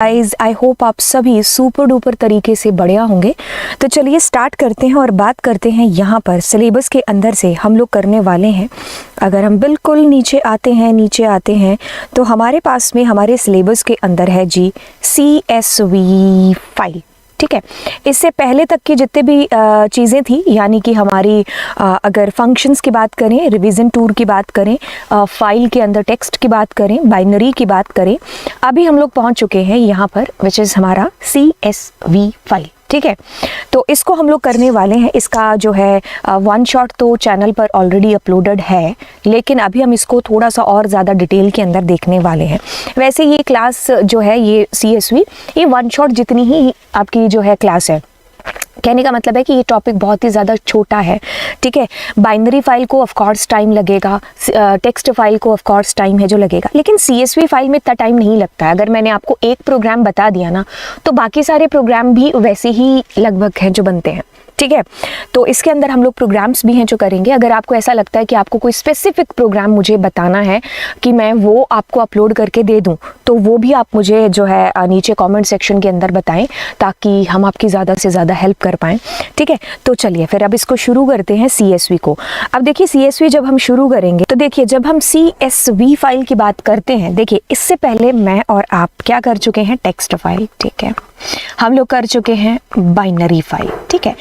Guys I hope आप सभी super duper तरीके से बढ़िया होंगे। तो चलिए स्टार्ट करते हैं और बात करते हैं यहाँ पर सिलेबस के अंदर से हम लोग करने वाले हैं। अगर हम बिल्कुल नीचे आते हैं तो हमारे पास में हमारे सिलेबस के अंदर है जी CSV फाइल। ठीक है, इससे पहले तक की जितने भी चीज़ें थी, यानी कि हमारी अगर फंक्शंस की बात करें, रिवीजन टूर की बात करें, फाइल के अंदर टेक्स्ट की बात करें, बाइनरी की बात करें, अभी हम लोग पहुंच चुके हैं यहाँ पर विच इज़ हमारा CSV फाइल। ठीक है, तो इसको हम लोग करने वाले हैं। इसका जो है वन शॉट तो चैनल पर ऑलरेडी अपलोडेड है, लेकिन अभी हम इसको थोड़ा सा और ज़्यादा डिटेल के अंदर देखने वाले हैं। वैसे ये क्लास जो है ये CSV ये वन शॉट जितनी ही आपकी जो है क्लास है, कहने का मतलब है कि ये टॉपिक बहुत ही ज़्यादा छोटा है। ठीक है, बाइनरी फाइल को ऑफ कोर्स टाइम लगेगा, टेक्स्ट फाइल को ऑफ कोर्स टाइम है जो लगेगा, लेकिन CSV फाइल में इतना टाइम नहीं लगता है। अगर मैंने आपको एक प्रोग्राम बता दिया ना, तो बाकी सारे प्रोग्राम भी वैसे ही लगभग हैं जो बनते हैं। ठीक है, तो इसके अंदर हम लोग प्रोग्राम्स भी हैं जो करेंगे। अगर आपको ऐसा लगता है कि आपको कोई स्पेसिफिक प्रोग्राम मुझे बताना है कि मैं वो आपको अपलोड करके दे दूं, तो वो भी आप मुझे जो है नीचे कमेंट सेक्शन के अंदर बताएं, ताकि हम आपकी ज़्यादा से ज़्यादा हेल्प कर पाएँ। ठीक है, तो चलिए फिर अब इसको शुरू करते हैं CSV को। अब देखिए CSV जब हम शुरू करेंगे तो देखिए, जब हम CSV फाइल की बात करते हैं, देखिए इससे पहले मैं और आप क्या कर चुके हैं, टेक्स्ट फाइल। ठीक है, हम लोग कर चुके हैं बाइनरी फाइल। ठीक है,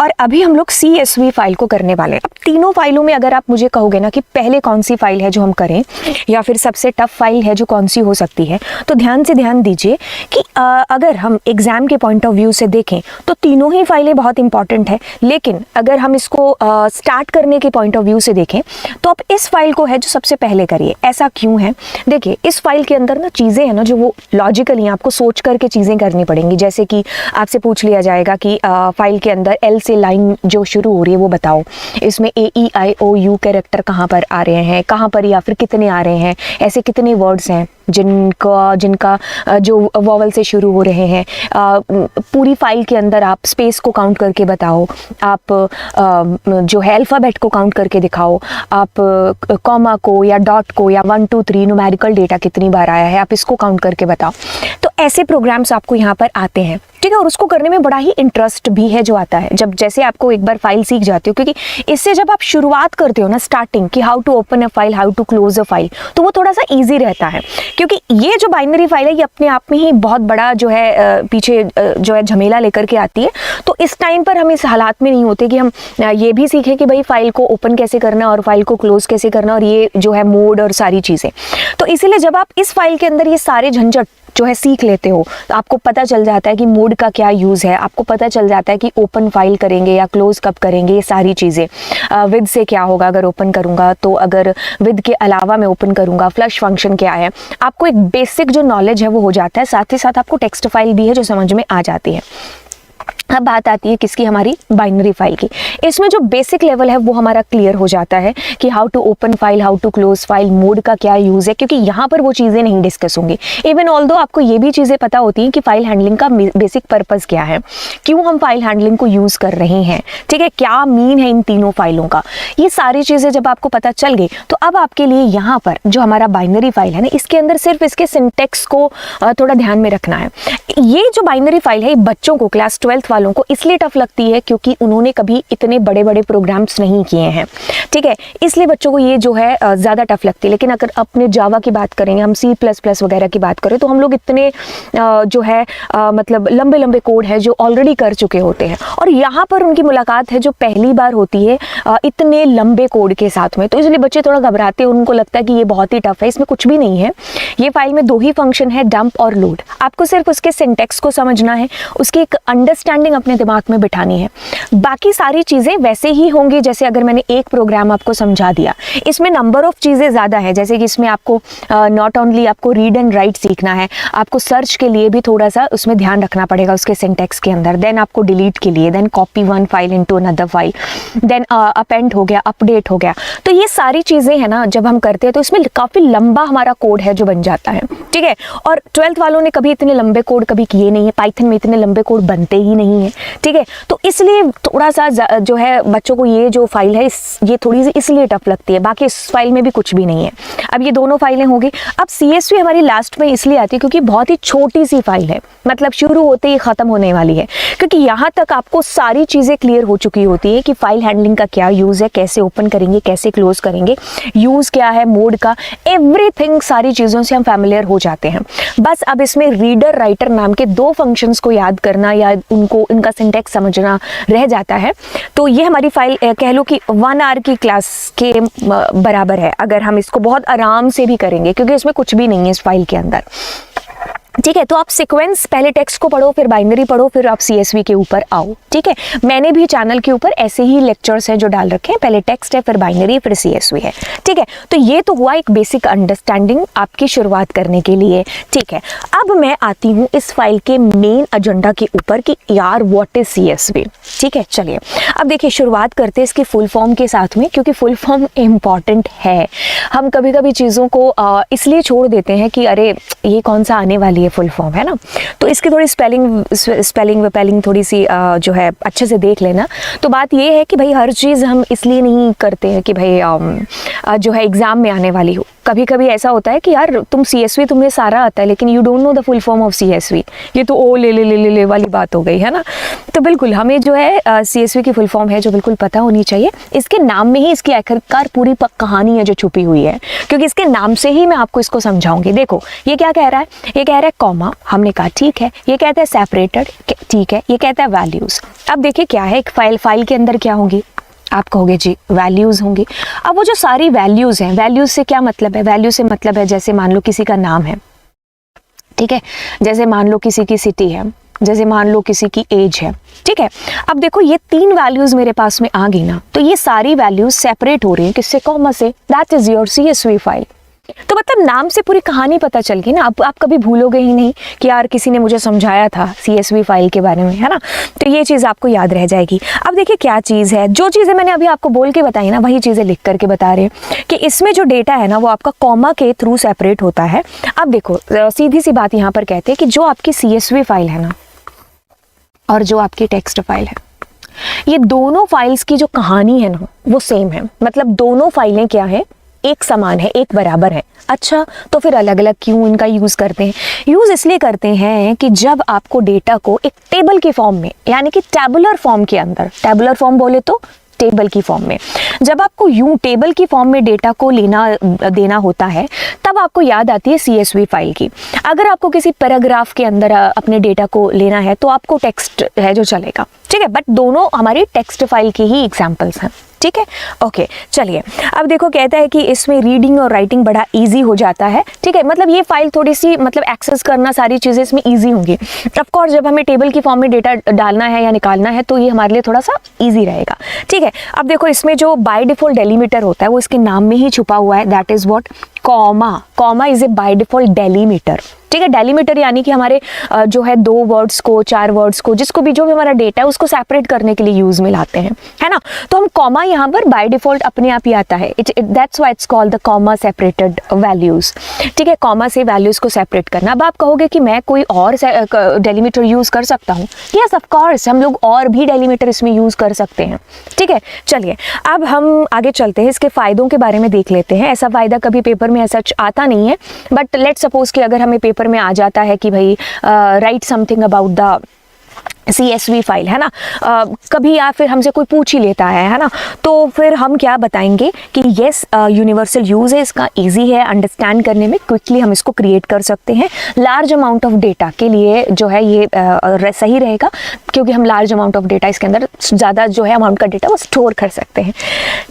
और अभी हम लोग CSV फाइल को करने वाले हैं। अब तीनों फाइलों में अगर आप मुझे कहोगे ना कि पहले कौन सी फाइल है जो हम करें, या फिर सबसे टफ फाइल है जो कौन सी हो सकती है, तो ध्यान से ध्यान दीजिए कि अगर हम एग्जाम के पॉइंट ऑफ व्यू से देखें तो तीनों ही फाइलें बहुत इंपॉर्टेंट है, लेकिन अगर हम इसको स्टार्ट करने के पॉइंट ऑफ व्यू से देखें तो आप इस फाइल को है जो सबसे पहले करिए। ऐसा क्यों है? देखिए, इस फाइल के अंदर ना चीज़ें हैं ना जो वो लॉजिकली आपको सोच करके चीज़ें करनी पड़ेंगी। जैसे कि आपसे पूछ लिया जाएगा कि फाइल के अंदर L से लाइन जो शुरू हो रही है वो बताओ, इसमें AEIOU कैरेक्टर कहाँ पर आ रहे हैं, कहाँ पर या फिर कितने आ रहे हैं, ऐसे कितने वर्ड्स हैं जिनका जो वॉवल से शुरू हो रहे हैं। पूरी फाइल के अंदर आप स्पेस को काउंट करके बताओ, आप जो है अल्फ़ाबेट को काउंट करके दिखाओ, आप कॉमा को या डॉट को या 1 2 3 न्यूमेरिकल डेटा कितनी बार आया है आप इसको काउंट करके बताओ। तो ऐसे प्रोग्राम्स आपको यहाँ पर आते हैं। ठीक है, और उसको करने में बड़ा ही इंटरेस्ट भी है जो आता है जब जैसे आपको एक बार फाइल सीख जाते हो, क्योंकि इससे जब आप शुरुआत करते हो ना, स्टार्टिंग कि how to open a file, how to close a file, तो वो थोड़ा सा इजी रहता है। क्योंकि ये जो बाइनरी फाइल है ये अपने आप में ही बहुत बड़ा जो है पीछे जो है झमेला लेकर के आती है। तो इस टाइम पर हम इस हालात में नहीं होते कि हम ये भी सीखें कि भाई फाइल को ओपन कैसे करना और फाइल को क्लोज कैसे करना, और ये जो है मोड और सारी चीज़ें। तो इसीलिए जब आप इस फाइल के अंदर ये सारे झंझट जो है सीख लेते हो, तो आपको पता चल जाता है कि मोड का क्या यूज़ है, आपको पता चल जाता है कि ओपन फाइल करेंगे या क्लोज कब करेंगे, ये सारी चीज़ें। विद से क्या होगा अगर ओपन करूँगा, तो अगर विद के अलावा मैं ओपन करूँगा, फ्लश फंक्शन क्या है, आपको एक बेसिक जो नॉलेज है वो हो जाता है। साथ ही साथ आपको टेक्स्ट फाइल भी है जो समझ में आ जाती है। अब बात आती है किसकी, हमारी बाइनरी फाइल की। इसमें जो बेसिक लेवल है वो हमारा क्लियर हो जाता है कि how to open file, how to close file, mode का क्या यूज़ है, क्योंकि यहाँ पर वो चीज़ें नहीं डिस्कस होंगी। इवन ऑल्दो आपको ये भी चीज़ें पता होती हैं कि फाइल हैंडलिंग का बेसिक पर्पज़ क्या है, क्यों हम फाइल हैंडलिंग को यूज़ कर रहे हैं। ठीक है, क्या मीन है इन तीनों फाइलों का, ये सारी चीज़ें जब आपको पता चल गई, तो अब आपके लिए यहाँ पर जो हमारा बाइनरी फाइल है ना, इसके अंदर सिर्फ इसके सिंटेक्स को थोड़ा ध्यान में रखना है। ये जो बाइनरी फाइल है बच्चों को, क्लास 12th वालों को इसलिए टफ लगती है क्योंकि उन्होंने कभी इतने बड़े बड़े प्रोग्राम्स नहीं किए हैं। ठीक है, इसलिए बच्चों को ये जो है ज़्यादा टफ लगती है। लेकिन अगर अपने जावा की बात करेंगे, हम C++ वगैरह की बात करें, तो हम लोग इतने जो है मतलब लंबे लंबे कोड है जो ऑलरेडी कर चुके होते हैं, और यहाँ पर उनकी मुलाकात है जो पहली बार होती है इतने लंबे कोड के साथ में। तो इसलिए बच्चे थोड़ा घबराते हैं, उनको लगता है कि ये बहुत ही टफ है। इसमें कुछ भी नहीं है। ये फाइल में 2 ही फंक्शन है, डंप और लोड। आपको सिर्फ उसके सिंटेक्स को समझना है, उसकी एक अंडरस्टैंडिंग अपने दिमाग में बिठानी है। बाकी सारी चीज़ें वैसे ही होंगी जैसे अगर मैंने एक प्रोग्राम आपको समझा दिया। इसमें नंबर ऑफ चीज़ें ज़्यादा है, जैसे कि इसमें आपको नॉट ओनली आपको रीड एंड राइट सीखना है, आपको सर्च के लिए भी थोड़ा सा उसमें ध्यान रखना पड़ेगा उसके सिंटेक्स के अंदर, देन आपको डिलीट के लिए, then copy one file into another file, then append हो गया, अपडेट हो गया। तो ये सारी चीज़ें हैं ना जब हम करते हैं तो इसमें काफ़ी लंबा हमारा कोड है जो बन जाता है। ठीक है, और 12th वालों ने कभी इतने लंबे कोड कभी किए नहीं है, पाइथन में इतने लंबे कोड बनते ही नहीं नहीं है, ठीक है। तो इसलिए थोड़ा सा जो है बच्चों को ये जो फाइल है ये थोड़ी सी इसलिए टफ लगती है, बाकी इस फाइल में भी कुछ भी नहीं है। अब ये दोनों फाइलें होगी। अब CSV हमारी लास्ट में इसलिए आती है क्योंकि बहुत ही छोटी सी फाइल है, मतलब शुरू होते ही ख़त्म होने वाली है, क्योंकि यहाँ तक आपको सारी चीज़ें क्लियर हो चुकी होती है कि फाइल हैंडलिंग का क्या यूज़ है, कैसे ओपन करेंगे, कैसे क्लोज करेंगे, यूज़ क्या है मोड का, एवरीथिंग सारी चीज़ों से हम फैमिलियर हो जाते हैं। बस अब इसमें रीडर राइटर नाम के दो फंक्शंस को याद करना या उनको इनका सिंटैक्स समझना रह जाता है। तो ये हमारी फाइल कह लो कि 1 आवर की क्लास के बराबर है, अगर हम इसको बहुत आराम से भी करेंगे, क्योंकि इसमें कुछ भी नहीं है इस फाइल के अंदर, ठीक है। तो आप सीक्वेंस पहले टेक्स्ट को पढ़ो, फिर बाइनरी पढ़ो, फिर आप CSV के ऊपर आओ, ठीक है। मैंने भी चैनल के ऊपर ऐसे ही लेक्चर्स हैं जो डाल रखे हैं, पहले टेक्स्ट है, फिर बाइनरी, फिर CSV है, ठीक है। तो ये तो हुआ एक बेसिक अंडरस्टैंडिंग आपकी शुरुआत करने के लिए, ठीक है। अब मैं आती हूँ इस फाइल के मेन एजेंडा के ऊपर कि यार व्हाट इज CSV, ठीक है। चलिए अब देखिए शुरुआत करते हैं इसकी फुल फॉर्म के साथ में, क्योंकि फुल फॉर्म इम्पॉर्टेंट है। हम कभी कभी चीज़ों को इसलिए छोड़ देते हैं कि अरे ये कौन सा आने वाली है फुल फॉर्म, है ना। तो इसकी थोड़ी स्पेलिंग वेपेलिंग थोड़ी सी जो है अच्छे से देख लेना। तो बात ये है कि भाई हर चीज़ हम इसलिए नहीं करते हैं कि भाई जो है एग्ज़ाम में आने वाली हो। कभी कभी ऐसा होता है कि यार तुम CSV तुम्हें सारा आता है लेकिन you don't know the full form of CSV, ये तो ओ ले वाली बात हो गई, है ना। तो बिल्कुल हमें जो है CSV की फुल फॉर्म है जो बिल्कुल पता होनी चाहिए। इसके नाम में ही इसकी आखिरकार पूरी कहानी है जो छुपी हुई है, क्योंकि इसके नाम से ही मैं आपको इसको समझाऊंगी। देखो ये क्या कह रहा है, ये कह रहा है कॉमा, हमने कहा ठीक है। ये कहता है सेपरेटेड, ठीक है। ये कहता है वैल्यूज़। अब देखिए क्या है, एक फाइल के अंदर क्या होंगी, आप कहोगे जी वैल्यूज़ होंगी। अब वो जो सारी वैल्यूज़ हैं, वैल्यूज़ से क्या मतलब है, वैल्यू से मतलब है जैसे मान लो किसी का नाम है, ठीक है, जैसे मान लो किसी की सिटी है, जैसे मान लो किसी की एज है, ठीक है। अब देखो ये 3 वैल्यूज़ मेरे पास में आ गई ना, तो ये सारी वैल्यूज़ सेपरेट हो रही हैं किससे, कॉमा से। That is your CSV file. तो मतलब नाम से पूरी कहानी पता चल गई ना। आप कभी भूलोगे ही नहीं कि यार किसी ने मुझे समझाया था CSV फाइल के बारे में, है ना। तो ये चीज़ आपको याद रह जाएगी। अब देखिए क्या चीज़ है, जो चीज़ें मैंने अभी आपको बोल के बताई ना वही चीज़ें लिख करके बता रहे हैं कि इसमें जो डेटा है ना वो आपका कॉमा के थ्रू सेपरेट होता है। अब देखो सीधी सी बात यहाँ पर कहते हैं कि जो आपकी CSV फाइल है ना और जो आपकी टेक्स्ट फाइल है, ये दोनों फाइल्स की जो कहानी है ना वो सेम है। मतलब दोनों फाइलें क्या है, एक समान है, एक बराबर है। अच्छा तो फिर अलग अलग क्यों इनका यूज़ करते हैं? यूज़ इसलिए करते हैं कि जब आपको डेटा को एक टेबल के फॉर्म में, यानी कि टैबुलर फॉर्म के अंदर, टैबुलर फॉर्म बोले तो टेबल की फॉर्म में, जब आपको यूं टेबल की फॉर्म में डेटा को लेना देना होता है तब आपको याद आती है CSV फाइल की। अगर आपको किसी पैराग्राफ के अंदर अपने डेटा को लेना है तो आपको टेक्स्ट है जो चलेगा, ठीक है। बट दोनों हमारी टेक्स्ट फाइल की ही एग्जाम्पल्स हैं, ठीक है। ओके चलिए अब देखो कहता है कि इसमें रीडिंग और राइटिंग बड़ा इजी हो जाता है, ठीक है। मतलब ये फाइल थोड़ी सी मतलब एक्सेस करना सारी चीज़ें इसमें इजी होंगी। ऑफ कोर्स जब हमें टेबल की फॉर्म में डेटा डालना है या निकालना है तो ये हमारे लिए थोड़ा सा इजी रहेगा, ठीक है। अब देखो इसमें जो बाय डिफॉल्ट डेलीमीटर होता है वो इसके नाम में ही छुपा हुआ है, that is what, comma. Comma is a by default delimiter, ठीक है। डेलीमीटर यानी कि हमारे जो है 2 वर्ड्स को, 4 वर्ड्स को, जिसको भी जो भी हमारा डेटा है उसको सेपरेट करने के लिए यूज में लाते हैं, है ना। तो हम कॉमा यहाँ पर बाय डिफॉल्ट अपने आप ही आता है, that's why it's called the comma separated values, ठीक है। कॉमा से वैल्यूज को सेपरेट करना। अब आप कहोगे कि मैं कोई और डेलीमीटर यूज कर सकता हूँ, यस ऑफ कोर्स हम लोग और भी डेलीमीटर इसमें यूज कर सकते हैं, ठीक है। चलिए अब हम आगे चलते हैं, इसके फायदों के बारे में देख लेते हैं। ऐसा फायदा कभी पेपर में ऐसा आता नहीं है, बट लेट सपोज कि अगर हमें पेपर में आ जाता है कि भाई right something about the CSV file, है ना, कभी या फिर हमसे कोई पूछ ही लेता है ना, तो फिर हम क्या बताएंगे कि येस यूनिवर्सल यूज़ है इसका, इजी है अंडरस्टैंड करने में, क्विकली हम इसको क्रिएट कर सकते हैं। लार्ज अमाउंट ऑफ डेटा के लिए जो है ये सही रहेगा, क्योंकि हम लार्ज अमाउंट ऑफ डेटा इसके अंदर ज़्यादा जो है अमाउंट का डेटा वो स्टोर कर सकते हैं,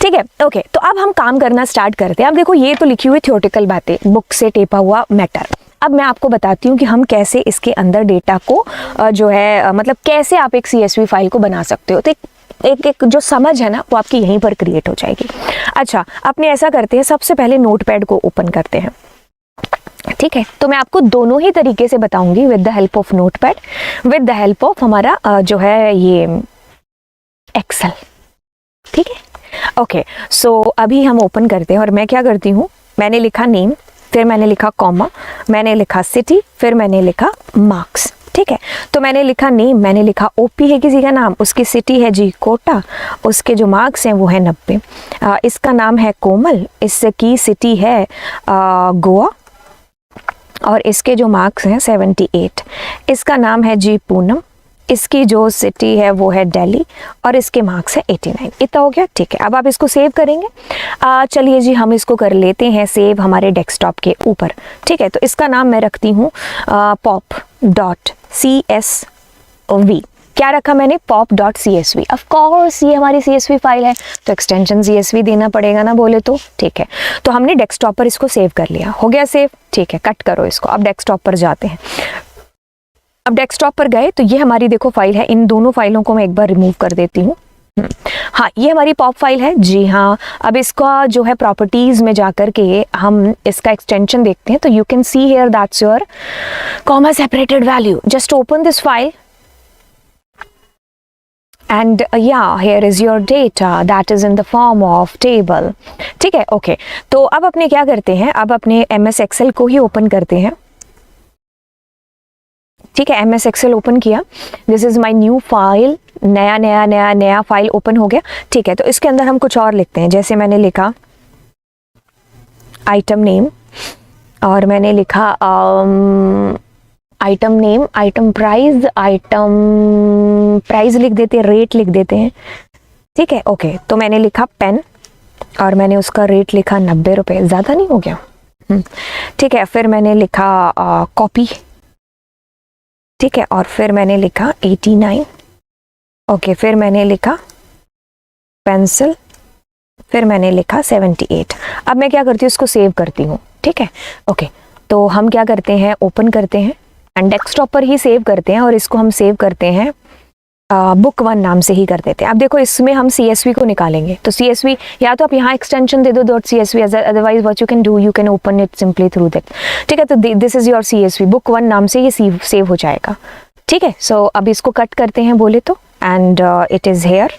ठीक है। ओके तो अब हम काम करना स्टार्ट करते हैं। अब देखो ये तो लिखी हुई थ्योरेटिकल बातें, बुक से टेपा हुआ मैटर। अब मैं आपको बताती हूँ कि हम कैसे इसके अंदर डेटा को जो है मतलब कैसे आप एक CSV फाइल को बना सकते हो। तो एक जो समझ है ना वो आपकी यहीं पर क्रिएट हो जाएगी। अच्छा अपने ऐसा करते हैं, सबसे पहले नोटपैड को ओपन करते हैं, ठीक है। तो मैं आपको दोनों ही तरीके से बताऊंगी, with the help of notepad, with the help of हमारा जो है ये एक्सेल, ठीक है। ओके सो अभी हम ओपन करते हैं और मैं क्या करती हूँ, मैंने लिखा नेम, फिर मैंने लिखा कॉमा, मैंने लिखा सिटी, फिर मैंने लिखा मार्क्स, ठीक है। तो मैंने लिखा नेम, मैंने लिखा ओपी है किसी का नाम, उसकी सिटी है जी कोटा, उसके जो मार्क्स हैं वो है 90। इसका नाम है कोमल, इसकी सिटी है गोवा और इसके जो मार्क्स हैं 78। इसका नाम है जी पूनम, इसकी जो सिटी है वो है दिल्ली और इसके मार्क्स है 89। इतना हो गया, ठीक है। अब आप इसको सेव करेंगे। चलिए जी हम इसको कर लेते हैं सेव हमारे डेस्कटॉप के ऊपर, ठीक है। तो इसका नाम मैं रखती हूँ pop.csv। क्या रखा मैंने? pop.csv। ऑफ कोर्स ये हमारी CSV फाइल है तो एक्सटेंशन CSV देना पड़ेगा ना, बोले तो, ठीक है। तो हमने डेस्कटॉप पर इसको सेव कर लिया, हो गया सेव, ठीक है। कट करो इसको, अब डेस्कटॉप पर जाते हैं। अब डेस्कटॉप पर गए तो ये हमारी देखो फाइल है, इन दोनों फाइलों को मैं एक बार रिमूव कर देती हूँ। हाँ, ये हमारी पॉप फाइल है जी हाँ। अब इसका जो है प्रॉपर्टीज में जाकर के हम इसका एक्सटेंशन देखते हैं तो you can see here that's your comma separated value. Just open this file and here is your data that is in the form of table, ठीक है, ओके। तो अब अपने क्या करते हैं, अब अपने MS Excel को ही ओपन करते हैं, ठीक है। MS Excel ओपन किया, this is my new file, नया फाइल ओपन हो गया, ठीक है। तो इसके अंदर हम कुछ और लिखते हैं, जैसे मैंने लिखा आइटम नेम और मैंने लिखा आइटम नेम, आइटम प्राइस लिख देते हैं, रेट लिख देते हैं, ठीक है, ओके। तो मैंने लिखा पेन और मैंने उसका रेट लिखा 90 रुपये, ज़्यादा नहीं हो गया, ठीक है। फिर मैंने लिखा कॉपी, ठीक है, और फिर मैंने लिखा 89, ओके। फिर मैंने लिखा पेंसिल, फिर मैंने लिखा 78। अब मैं क्या करती हूँ, इसको सेव करती हूँ, ठीक है, ओके। तो हम क्या करते हैं, ओपन करते हैं एंड डेस्कटॉप पर ही सेव करते हैं और इसको हम सेव करते हैं बुक 1 नाम से ही कर देते हैं। अब देखो इसमें हम CSV को निकालेंगे तो CSV या तो आप यहाँ एक्सटेंशन दे दो .csv, otherwise what you can do, you can open it simply through that, ठीक है। तो this is your CSV, book 1 नाम से ये सेव हो जाएगा, ठीक है। सो अब इसको कट करते हैं बोले तो एंड इट इज़ हेयर,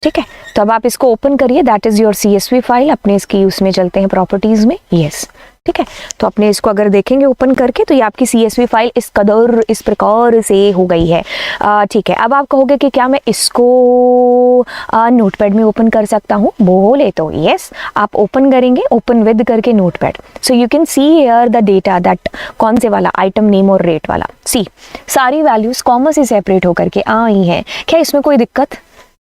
ठीक है। तो अब आप इसको ओपन करिए, that is your CSV file. अपने इसकी उसमें चलते हैं प्रॉपर्टीज़ में, यस, ठीक है। तो अपने इसको अगर देखेंगे ओपन करके तो ये आपकी CSV फाइल इस प्रकार से हो गई है, ठीक है। अब आप कहोगे कि क्या मैं इसको नोटपैड में ओपन कर सकता हूँ, बोले तो यस, आप ओपन करेंगे, ओपन विद करके notepad. So you can see here the data that, कौन से वाला, आइटम नेम और रेट वाला। सी सारी वैल्यूज कॉमा से सेपरेट होकर के आई हैं, क्या इसमें कोई दिक्कत?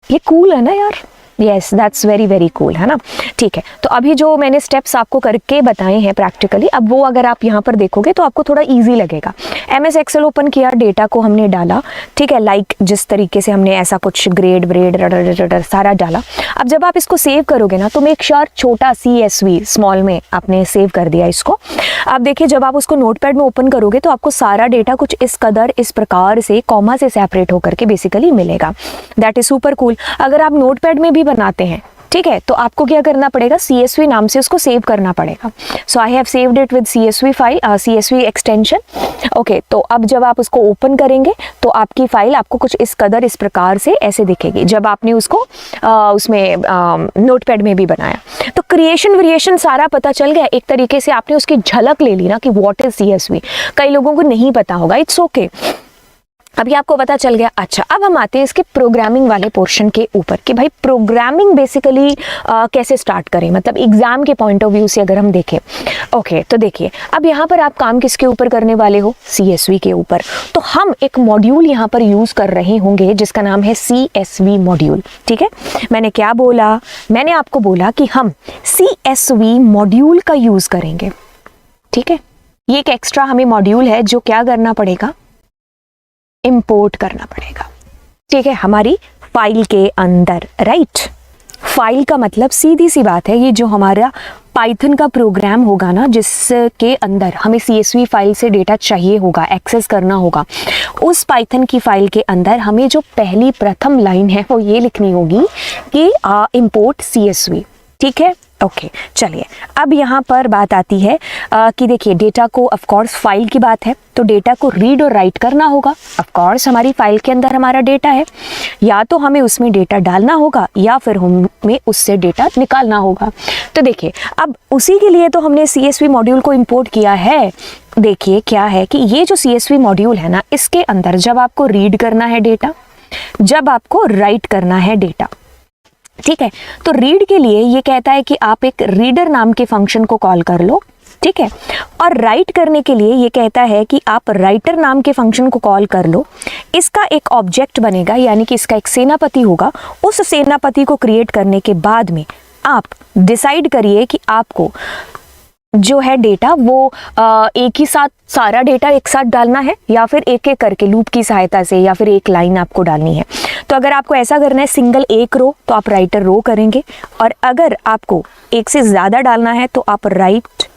ये कूल है ना यार, yes that's very very cool, है ना, ठीक है। तो अभी जो मैंने स्टेप्स आपको करके बताए हैं प्रैक्टिकली, अब वो अगर आप यहाँ पर देखोगे तो आपको थोड़ा इजी लगेगा। MS Excel ओपन किया, डेटा को हमने डाला, ठीक है, लाइक जिस तरीके से हमने ऐसा कुछ ग्रेड व्रेड सारा डाला। अब जब आप इसको सेव करोगे ना तो मेक श्योर छोटा CSV स्मॉल में आपने सेव कर दिया इसको। अब देखिए जब आप उसको नोटपैड में ओपन करोगे तो आपको सारा डेटा कुछ इस कदर इस प्रकार से कॉमा से सेपरेट होकर के बेसिकली मिलेगा, दैट इज सुपर कूल। अगर आप नोटपैड में भी बनाते हैं, ठीक है, तो आपको क्या करना पड़ेगा, CSV नाम से उसको सेव करना पड़ेगा। So I have saved it with CSV file, CSV extension, okay. तो अब जब आप उसको ओपन करेंगे तो आपकी फाइल आपको कुछ इस कदर इस प्रकार से ऐसे दिखेगी, जब आपने उसको उसमें नोटपैड में भी बनाया। तो क्रिएशन वेरिएशन सारा पता चल गया, एक तरीके से आपने उसकी झलक ले ली ना कि व्हाट इज CSV। कई लोगों को नहीं पता होगा, इट्स ओके, अभी आपको पता चल गया। अच्छा, अब हम आते हैं इसके प्रोग्रामिंग वाले पोर्शन के ऊपर कि भाई प्रोग्रामिंग बेसिकली कैसे स्टार्ट करें, मतलब एग्जाम के पॉइंट ऑफ व्यू से अगर हम देखें। ओके, तो देखिए अब यहाँ पर आप काम किसके ऊपर करने वाले हो, CSV के ऊपर। तो हम एक मॉड्यूल यहाँ पर यूज कर रहे होंगे जिसका नाम है CSV मॉड्यूल, ठीक है। मैंने क्या बोला, मैंने आपको बोला कि हम CSV मॉड्यूल का यूज करेंगे, ठीक है। ये एक एक्स्ट्रा हमें मॉड्यूल है जो क्या करना पड़ेगा, इंपोर्ट करना पड़ेगा, ठीक है, हमारी फाइल के अंदर, राइट। फाइल का मतलब सीधी सी बात है, ये जो हमारा पाइथन का प्रोग्राम होगा ना जिसके अंदर हमें CSV फाइल से डेटा चाहिए होगा, एक्सेस करना होगा, उस पाइथन की फाइल के अंदर हमें जो पहली प्रथम लाइन है वो ये लिखनी होगी कि इंपोर्ट CSV, ठीक है, ओके चलिए अब यहाँ पर बात आती है कि देखिए डेटा को ऑफ कोर्स फाइल की बात है तो डेटा को रीड और राइट करना होगा। ऑफ कोर्स हमारी फाइल के अंदर हमारा डेटा है, या तो हमें उसमें डेटा डालना होगा या फिर हमें उससे डेटा निकालना होगा। तो देखिए अब उसी के लिए तो हमने CSV मॉड्यूल को इंपोर्ट किया है। देखिए क्या है कि ये जो CSV मॉड्यूल है ना, इसके अंदर जब आपको रीड करना है डेटा, जब आपको राइट करना है डेटा, ठीक है, तो रीड के लिए ये कहता है कि आप एक रीडर नाम के फंक्शन को कॉल कर लो, ठीक है, और राइट करने के लिए ये कहता है कि आप राइटर नाम के फंक्शन को कॉल कर लो। इसका एक ऑब्जेक्ट बनेगा, यानी कि इसका एक सेनापति होगा। उस सेनापति को क्रिएट करने के बाद में आप डिसाइड करिए कि आपको जो है डेटा वो एक ही साथ सारा डेटा एक साथ डालना है या फिर एक एक करके लूप की सहायता से या फिर एक लाइन आपको डालनी है। तो अगर आपको ऐसा करना है सिंगल एक रो तो आप राइटर रो करेंगे, और अगर आपको एक से ज्यादा डालना है तो आप राइट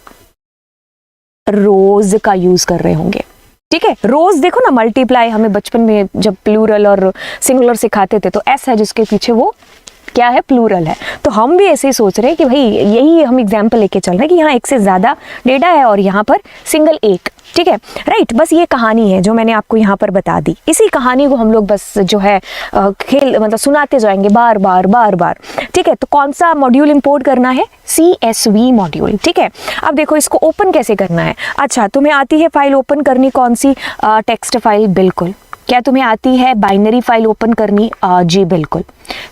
रोज का यूज कर रहे होंगे। ठीक है, रोज देखो ना मल्टीप्लाई हमें बचपन में जब प्लूरल और सिंगुलर सिखाते थे तो ऐसा है जिसके पीछे वो क्या है, प्लूरल है। तो हम भी ऐसे ही सोच रहे हैं कि भाई यही हम एग्जाम्पल लेके चल रहे हैं कि यहाँ एक से ज्यादा डेटा है और यहाँ पर सिंगल एक। ठीक है, राइट, बस ये कहानी है जो मैंने आपको यहाँ पर बता दी। इसी कहानी को हम लोग बस जो है खेल मतलब सुनाते जाएंगे बार बार बार बार। ठीक है, तो कौन सा मॉड्यूल इंपोर्ट करना है, CSV मॉड्यूल। ठीक है, अब देखो इसको ओपन कैसे करना है। अच्छा, तुम्हें आती है फाइल ओपन करनी कौन सी, टेक्स्ट फाइल, बिल्कुल। क्या तुम्हें आती है बाइनरी फाइल ओपन करनी, जी बिल्कुल,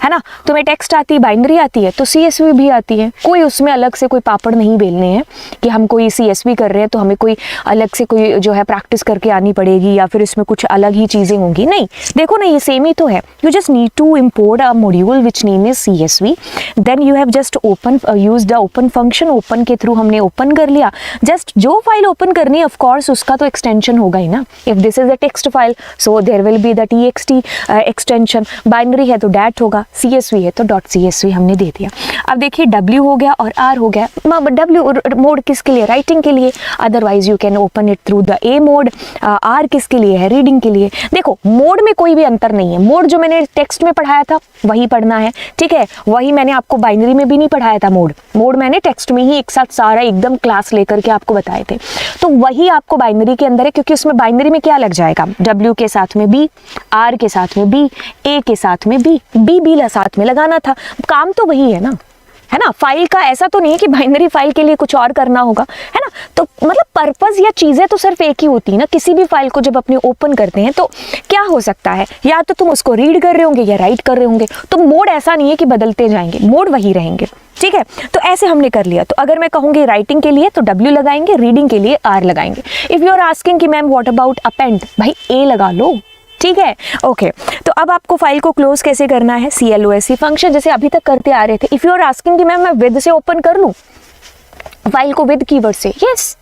है ना। तुम्हें टेक्स्ट आती है, बाइनरी आती है, तो CSV भी आती है। कोई उसमें अलग से कोई पापड़ नहीं बेलने हैं कि हम कोई CSV कर रहे हैं तो हमें कोई अलग से कोई जो है प्रैक्टिस करके आनी पड़ेगी या फिर इसमें कुछ अलग ही चीज़ें होंगी। नहीं, देखो ना ये सेम ही तो है। You just need to import a module which name is CSV, then you have just open use the open function. Open के थ्रू हमने ओपन कर लिया। जस्ट जो फाइल ओपन करनी है ऑफकोर्स उसका तो एक्सटेंशन होगा ही ना। If this is a text file so there will be the TXT extension. Binary है तो डैट होगा, CSV है तो .CSV हमने दे दिया। अब देखिए W हो गया और R हो गया। W मोड किसके लिए, राइटिंग के लिए, otherwise you can open it through the A mode. R किसके लिए है, रीडिंग के लिए। देखो मोड में कोई भी अंतर नहीं है। मोड जो मैंने टेक्स्ट में पढ़ाया था वही पढ़ना है, ठीक है, वही मैंने आपको बाइनरी में भी नहीं पढ़ाया था। मोड मैंने टेक्स्ट में ही एक साथ सारा एकदम क्लास लेकर के आपको बताए थे, तो वही आपको बाइनरी के अंदर है, क्योंकि उसमें बाइनरी में क्या लग जाएगा, W के साथ में B, R के साथ में B, A के साथ में B, B साथ में लगाना था। काम तो वही है ना, फाइल का ऐसा तो नहीं है कि बाइनरी फाइल के लिए कुछ और करना होगा, है ना। तो मतलब पर्पस या चीजें तो सिर्फ एक ही होती है ना। किसी भी फाइल को जब अपने ओपन करते हैं तो क्या हो सकता है, या तो तुम उसको रीड कर रहे होंगे या राइट कर रहे होंगे। तो मोड ऐसा नहीं है कि बदलते जाएंगे, मोड वही रहेंगे। ठीक है, तो ऐसे हमने कर लिया। तो अगर मैं कहूंगी राइटिंग के लिए तो W लगाएंगे, रीडिंग के लिए R लगाएंगे। इफ यू आर आस्किंग कि मैम व्हाट अबाउट अपेंड, भाई A लगा लो। ठीक है, ओके। तो अब आपको फाइल को क्लोज कैसे करना है, CLOSE फंक्शन जैसे अभी तक करते आ रहे थे। इफ यू आर आस्किंग कि मैम मैं विद से ओपन कर लूं फाइल को, विद कीवर्ड से, यस,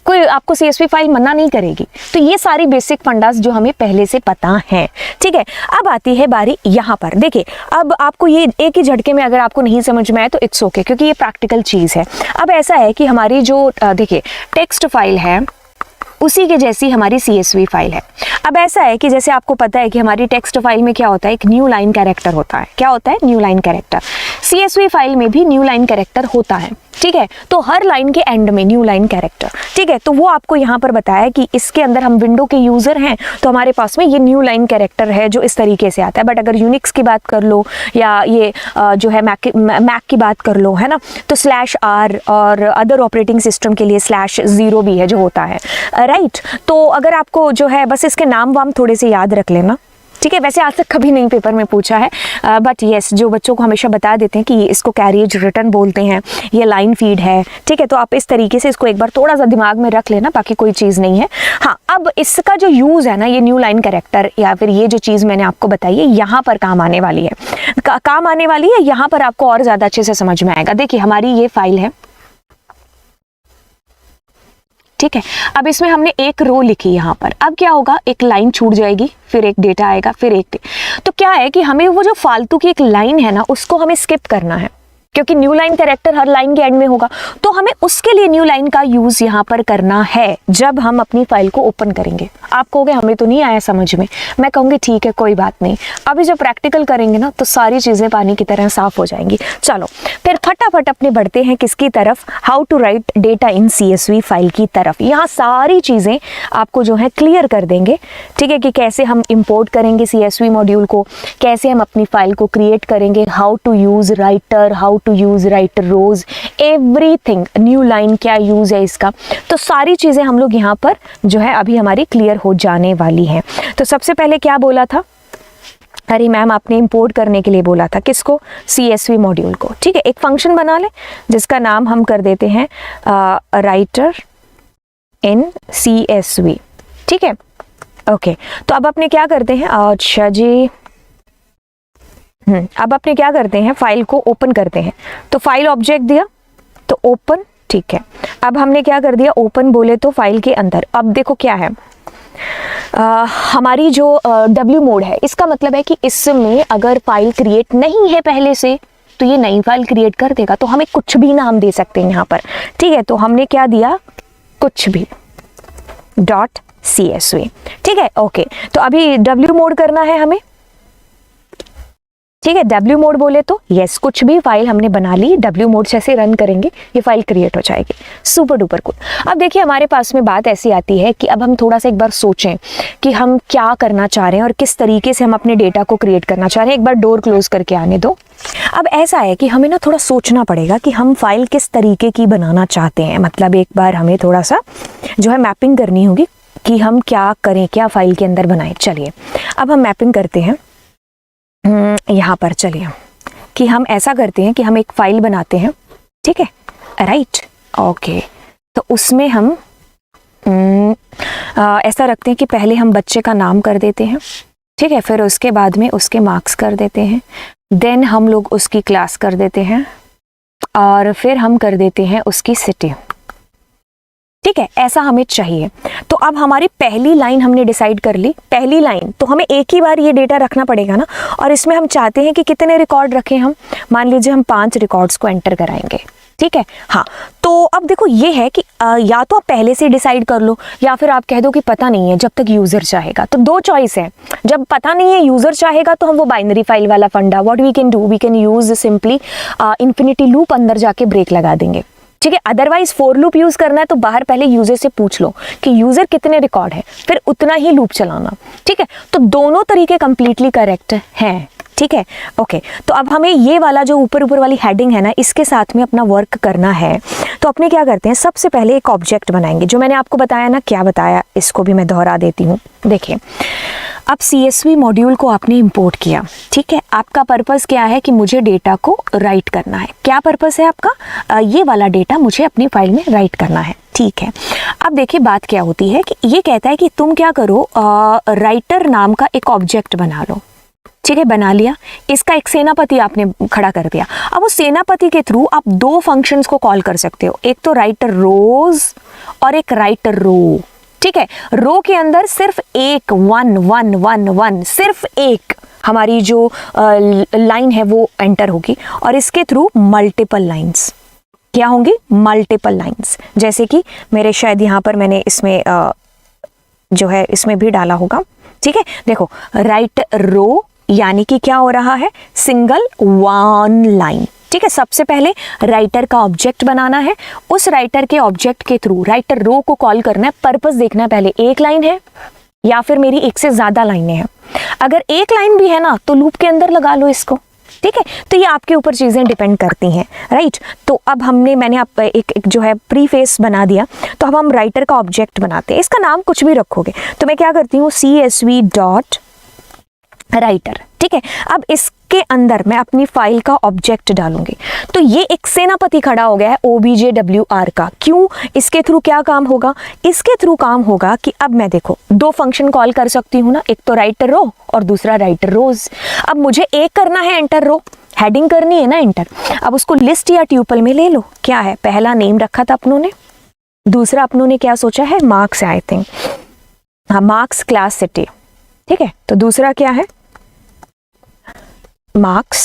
कोई आपको CSV फाइल मना नहीं करेगी। तो ये सारी बेसिक फंडास जो हमें पहले से पता है। ठीक है, अब आती है बारी यहाँ पर। देखिए अब आपको ये एक ही झटके में अगर आपको नहीं समझ में आए तो इट्स ओके, क्योंकि ये प्रैक्टिकल चीज़ है। अब ऐसा है कि हमारी जो देखिए टेक्स्ट फाइल है उसी के जैसी हमारी CSV फाइल है। अब ऐसा है कि जैसे आपको पता है कि हमारी टेक्स्ट फाइल में क्या होता है, एक न्यू लाइन कैरेक्टर होता है। क्या होता है, new line character. CSV file में भी न्यू लाइन कैरेक्टर होता है। ठीक है, तो हर लाइन के एंड में न्यू लाइन कैरेक्टर। ठीक है, तो वो आपको यहाँ पर बताया कि इसके अंदर हम विंडो के यूजर हैं तो हमारे पास में ये न्यू लाइन कैरेक्टर है जो इस तरीके से आता है। बट अगर यूनिक्स की बात कर लो या ये जो है मैक की बात कर लो, है ना, तो /R और अदर ऑपरेटिंग सिस्टम के लिए /0 भी है जो होता है, राइट। तो अगर आपको जो है बस इसके नाम वाम थोड़े से याद रख लेना। ठीक है, वैसे आज तक कभी नहीं पेपर में पूछा है, बट येस जो बच्चों को हमेशा बता देते हैं कि इसको कैरिएज रिटर्न बोलते हैं, ये लाइन फीड है। ठीक है, तो आप इस तरीके से इसको एक बार थोड़ा सा दिमाग में रख लेना, बाकी कोई चीज़ नहीं है। हाँ, अब इसका जो यूज़ है ना, ये न्यू लाइन कैरेक्टर या फिर ये जो चीज़ मैंने आपको बताई है यहाँ पर काम आने वाली है, काम आने वाली है। यहाँ पर आपको और ज़्यादा अच्छे से समझ में आएगा। देखिए हमारी ये फाइल है, ठीक है, अब इसमें हमने एक रो लिखी यहाँ पर। अब क्या होगा, एक लाइन छूट जाएगी, फिर एक डेटा आएगा, फिर एक तो क्या है कि हमें वो जो फालतू की एक लाइन है ना उसको हमें स्किप करना है। क्योंकि न्यू लाइन कैरेक्टर हर लाइन के एंड में होगा, तो हमें उसके लिए न्यू लाइन का यूज यहाँ पर करना है जब हम अपनी फाइल को ओपन करेंगे। आप कहोगे हमें तो नहीं आया समझ में, मैं कहूँगी ठीक है कोई बात नहीं, अभी जब प्रैक्टिकल करेंगे ना तो सारी चीज़ें पानी की तरह साफ हो जाएंगी। चलो फिर फटाफट अपने बढ़ते हैं किसकी तरफ, how to write data in CSV file की तरफ। यहाँ सारी चीज़ें आपको जो है क्लियर कर देंगे, ठीक है, कि कैसे हम इंपोर्ट करेंगे CSV मॉड्यूल को, कैसे हम अपनी फाइल को क्रिएट करेंगे, how to use writer, how to use writer rows, everything, new line क्या यूज़ है इसका, तो सारी चीज़ें हम लोग यहाँ पर जो है अभी हमारी क्लियर हो जाने वाली हैं। तो सबसे पहले क्या बोला था, अरे मैम आपने इंपोर्ट करने के लिए बोला था, किसको, CSV मॉड्यूल को, ठीक है। एक फंक्शन बना ले जिसका नाम हम कर देते हैं राइटर इन CSV, ठीक है, ओके। तो अब अपने क्या करते हैं, अच्छा जी, अब अपने क्या करते हैं, फाइल को ओपन करते हैं। तो फाइल ऑब्जेक्ट दिया तो ओपन, ठीक है। अब हमने क्या कर दिया, ओपन बोले तो फाइल के अंदर। अब देखो क्या है, हमारी जो W मोड है, इसका मतलब है कि इसमें अगर फाइल क्रिएट नहीं है पहले से तो ये नई फाइल क्रिएट कर देगा, तो हमें कुछ भी नाम दे सकते हैं यहाँ पर, ठीक है। तो हमने क्या दिया, कुछ भी .CSV, ठीक है, ओके। तो अभी W मोड करना है हमें, ठीक है। W मोड बोले तो यस, कुछ भी फाइल हमने बना ली, W मोड से ऐसे रन करेंगे ये फाइल क्रिएट हो जाएगी, सुपर डुपर कूल। अब देखिए हमारे पास में बात ऐसी आती है कि अब हम थोड़ा सा एक बार सोचें कि हम क्या करना चाह रहे हैं और किस तरीके से हम अपने डेटा को क्रिएट करना चाह रहे हैं। एक बार डोर क्लोज करके आने दो। अब ऐसा है कि हमें ना थोड़ा सोचना पड़ेगा कि हम फाइल किस तरीके की बनाना चाहते हैं, मतलब एक बार हमें थोड़ा सा जो है मैपिंग करनी होगी कि हम क्या करें, क्या फाइल के अंदर बनाएं। चलिए अब हम मैपिंग करते हैं यहाँ पर, चलिए कि हम ऐसा करते हैं कि हम एक फाइल बनाते हैं, ठीक है, राइट, ओके। तो उसमें हम ऐसा रखते हैं कि पहले हम बच्चे का नाम कर देते हैं, ठीक है, फिर उसके बाद में उसके मार्क्स कर देते हैं, देन हम लोग उसकी क्लास कर देते हैं और फिर हम कर देते हैं उसकी सिटी, ठीक है, ऐसा हमें चाहिए। तो अब हमारी पहली लाइन हमने डिसाइड कर ली, पहली लाइन तो हमें एक ही बार ये डेटा रखना पड़ेगा ना, और इसमें हम चाहते हैं कि कितने रिकॉर्ड रखें हम, मान लीजिए हम 5 रिकॉर्ड्स को एंटर कराएंगे, ठीक है, हाँ। तो अब देखो ये है कि या तो आप पहले से डिसाइड कर लो या फिर आप कह दो कि पता नहीं है जब तक यूजर चाहेगा। तो दो चॉइस है, जब पता नहीं है यूजर चाहेगा तो हम वो बाइनरी फाइल वाला फंडा, what we can do, we can use simply infinity loop, अंदर जाके ब्रेक लगा देंगे, ठीक है। अदरवाइज फॉर लूप यूज करना है तो बाहर पहले यूजर से पूछ लो कि यूजर कितने रिकॉर्ड है, फिर उतना ही लूप चलाना, ठीक है। तो दोनों तरीके कंप्लीटली करेक्ट हैं, ठीक है, ओके। तो अब हमें ये वाला जो ऊपर ऊपर वाली हेडिंग है ना, इसके साथ में अपना वर्क करना है। तो अपने क्या करते हैं, सबसे पहले एक ऑब्जेक्ट बनाएंगे, जो मैंने आपको बताया ना, क्या बताया, इसको भी मैं दोहरा देती हूँ। देखिए अब CSV मॉड्यूल को आपने इंपोर्ट किया, ठीक है, आपका पर्पस क्या है कि मुझे डेटा को राइट करना है। क्या पर्पस है आपका, ये वाला डेटा मुझे अपनी फाइल में राइट करना है, ठीक है। अब देखिए बात क्या होती है कि ये कहता है कि तुम क्या करो, राइटर नाम का एक ऑब्जेक्ट बना लो, ठीक है, बना लिया, इसका एक सेनापति आपने खड़ा कर दिया। अब उस सेनापति के थ्रू आप 2 फंक्शंस को कॉल कर सकते हो, एक तो राइटर रोज और एक राइटर रो, ठीक है। रो के अंदर सिर्फ एक 1 1 1 1 सिर्फ एक हमारी जो लाइन है वो एंटर होगी, और इसके थ्रू मल्टीपल लाइंस क्या होंगी, मल्टीपल लाइंस, जैसे कि मेरे शायद यहाँ पर मैंने इसमें जो है इसमें भी डाला होगा, ठीक है। देखो राइट रो यानी कि क्या हो रहा है, सिंगल 1 लाइन, ठीक है। सबसे पहले राइटर का ऑब्जेक्ट बनाना है, उस राइटर के ऑब्जेक्ट के थ्रू राइटर रो को कॉल करना है। पर्पस देखना है पहले एक लाइन है या फिर मेरी एक से ज्यादा लाइनें हैं। अगर एक लाइन भी है ना तो लूप के अंदर लगा लो इसको, ठीक है। तो ये आपके ऊपर चीजें डिपेंड करती हैं, राइट। तो अब मैंने आप एक जो है प्रीफेस बना दिया, तो अब हम राइटर का ऑब्जेक्ट बनाते हैं। इसका नाम कुछ भी रखोगे, तो मैं क्या करती हूँ, CSV डॉट राइटर, ठीक है। अब इसके अंदर मैं अपनी फाइल का ऑब्जेक्ट डालूंगी, तो ये एक सेनापति खड़ा हो गया है OBJWR का। क्यों, इसके थ्रू क्या काम होगा, इसके थ्रू काम होगा कि अब मैं देखो 2 फंक्शन कॉल कर सकती हूँ ना, एक तो राइटर रो और दूसरा राइटर रोज। अब मुझे एक करना है एंटर रो, हेडिंग करनी है ना एंटर। अब उसको लिस्ट या ट्यूपल में ले लो, क्या है, पहला नेम रखा था अपनों ने, दूसरा अपनों ने क्या सोचा है, मार्क्स है आई थिंक, हाँ मार्क्स क्लास सिटी, ठीक है। तो दूसरा क्या है, मार्क्स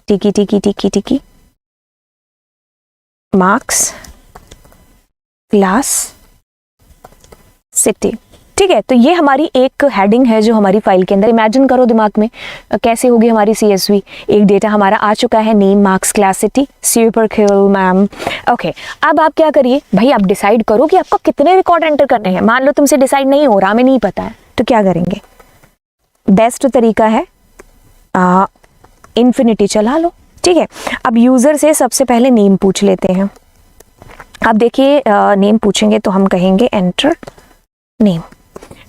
टिकी टिकी टिकी टिकी मार्क्स क्लास सिटी। ठीक है, तो ये हमारी एक हेडिंग है जो हमारी फाइल के अंदर, इमेजिन करो दिमाग में कैसे होगी हमारी CSV। एक डेटा हमारा आ चुका है, name marks class city, super cool ma'am. Okay, अब आप क्या करिए भाई, आप डिसाइड करो कि आपको कितने रिकॉर्ड एंटर करने हैं। मान लो तुमसे डिसाइड नहीं हो रहा, हमें नहीं पता है, तो क्या करेंगे? बेस्ट तरीका है इन्फिनिटी चला लो। ठीक है, अब यूजर से सबसे पहले नेम पूछ लेते हैं। अब देखिए नेम पूछेंगे तो हम कहेंगे एंटर नेम।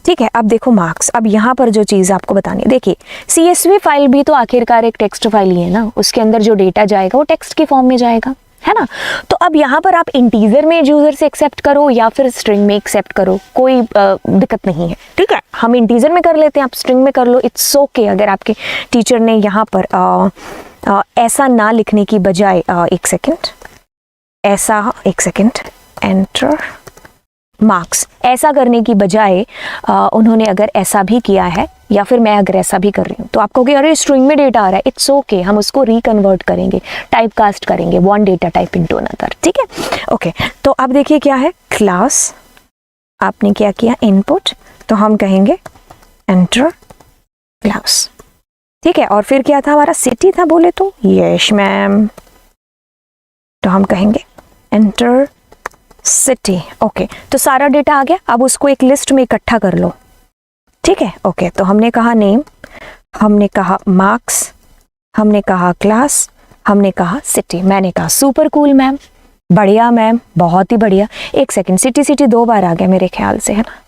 ठीक है, अब देखो मार्क्स। अब यहाँ पर जो चीज़ आपको बतानी है, देखिए CSV फाइल भी तो आखिरकार एक टेक्स्ट फाइल ही है ना, उसके अंदर जो डेटा जाएगा वो टेक्स्ट के फॉर्म में जाएगा, है ना। तो अब यहाँ पर आप इंटीजर में यूजर से एक्सेप्ट करो या फिर स्ट्रिंग में एक्सेप्ट करो, कोई दिक्कत नहीं है। ठीक है, हम इंटीजर में कर लेते हैं, आप स्ट्रिंग में कर लो, इट्स ओके। अगर आपके टीचर ने यहाँ पर ऐसा ना लिखने की बजाय एक सेकेंड एंटर मार्क्स ऐसा करने की बजाय उन्होंने अगर ऐसा भी किया है, या फिर मैं अगर ऐसा भी कर रही हूँ, तो आप कहोगे अरे स्ट्रिंग में डेटा आ रहा है, इट्स ओके, हम उसको रिकन्वर्ट करेंगे, टाइप कास्ट करेंगे, one data type into another. ठीक है, ओके। तो अब देखिए क्या है, क्लास, आपने क्या किया इनपुट, तो हम कहेंगे एंटर क्लास। ठीक है, और फिर क्या था हमारा, सिटी था बोले तो, यस मैम, तो हम कहेंगे एंटर सिटी। ओके, तो सारा डेटा आ गया, अब उसको एक लिस्ट में इकट्ठा कर लो। ठीक है, ओके, तो हमने कहा नेम, हमने कहा मार्क्स, हमने कहा क्लास, हमने कहा सिटी। मैंने कहा सुपर कूल मैम, बढ़िया मैम, बहुत ही बढ़िया। एक सेकंड, सिटी 2 बार आ गया मेरे ख्याल से, है ना।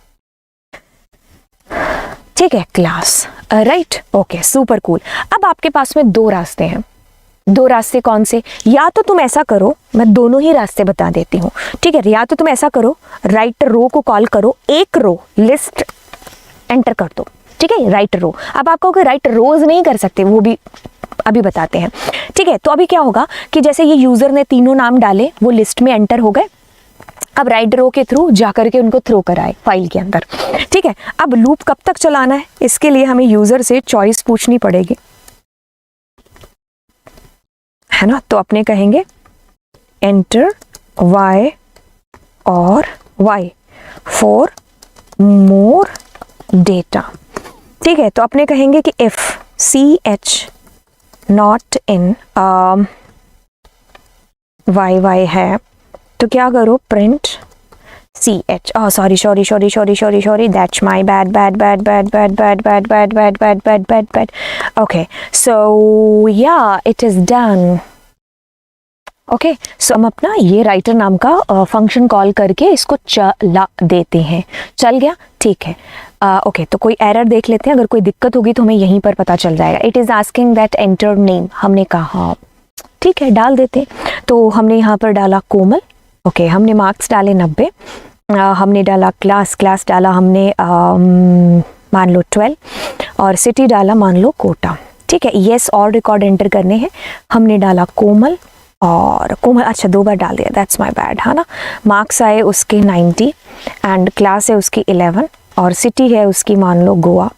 ठीक है, class, right, okay, super cool. अब आपके पास में 2 रास्ते हैं। 2 रास्ते कौन से? या तो तुम ऐसा करो, मैं दोनों ही रास्ते बता देती हूँ। ठीक है, या तो तुम ऐसा करो, राइट रो को कॉल करो, एक रो लिस्ट एंटर कर दो। ठीक है, राइट रो। अब आप कहोगे राइट रोज नहीं कर सकते, वो भी अभी बताते हैं। ठीक है, तो अभी क्या होगा कि जैसे ये यूजर ने तीनों नाम डाले, वो लिस्ट में एंटर हो गए, अब राइट रो के थ्रू जाकर के उनको थ्रो कराए फाइल के अंदर। ठीक है, अब लूप कब तक चलाना है, इसके लिए हमें यूजर से चॉइस पूछनी पड़ेगी, है ना। तो अपने कहेंगे एंटर y और y फॉर मोर डेटा। ठीक है, तो अपने कहेंगे कि if ch not in y है, तो क्या करो, print ch। Sorry, that's my bad. Okay, so yeah it is done. Okay, so हम अपना ये राइटर नाम का फंक्शन कॉल करके इसको चला देते हैं। चल गया, ठीक है। ओके, तो कोई एरर देख लेते हैं, अगर कोई दिक्कत होगी तो हमें यहीं पर पता चल जाएगा। It is asking that enter name, हमने कहा ठीक है डाल देते। तो हमने यहाँ पर डाला कोमल। ओके, हमने मार्क्स डाले 90, हमने डाला क्लास डाला हमने मान लो 12, और सिटी डाला मान लो कोटा। ठीक है, येस और रिकॉर्ड एंटर करने हैं, हमने डाला कोमल और कोमल, अच्छा 2 बार डाल दिया, दैट्स माय बैड, है ना। मार्क्स आए उसके 90 एंड क्लास है उसकी 11 और सिटी है उसकी मान लो गोवा।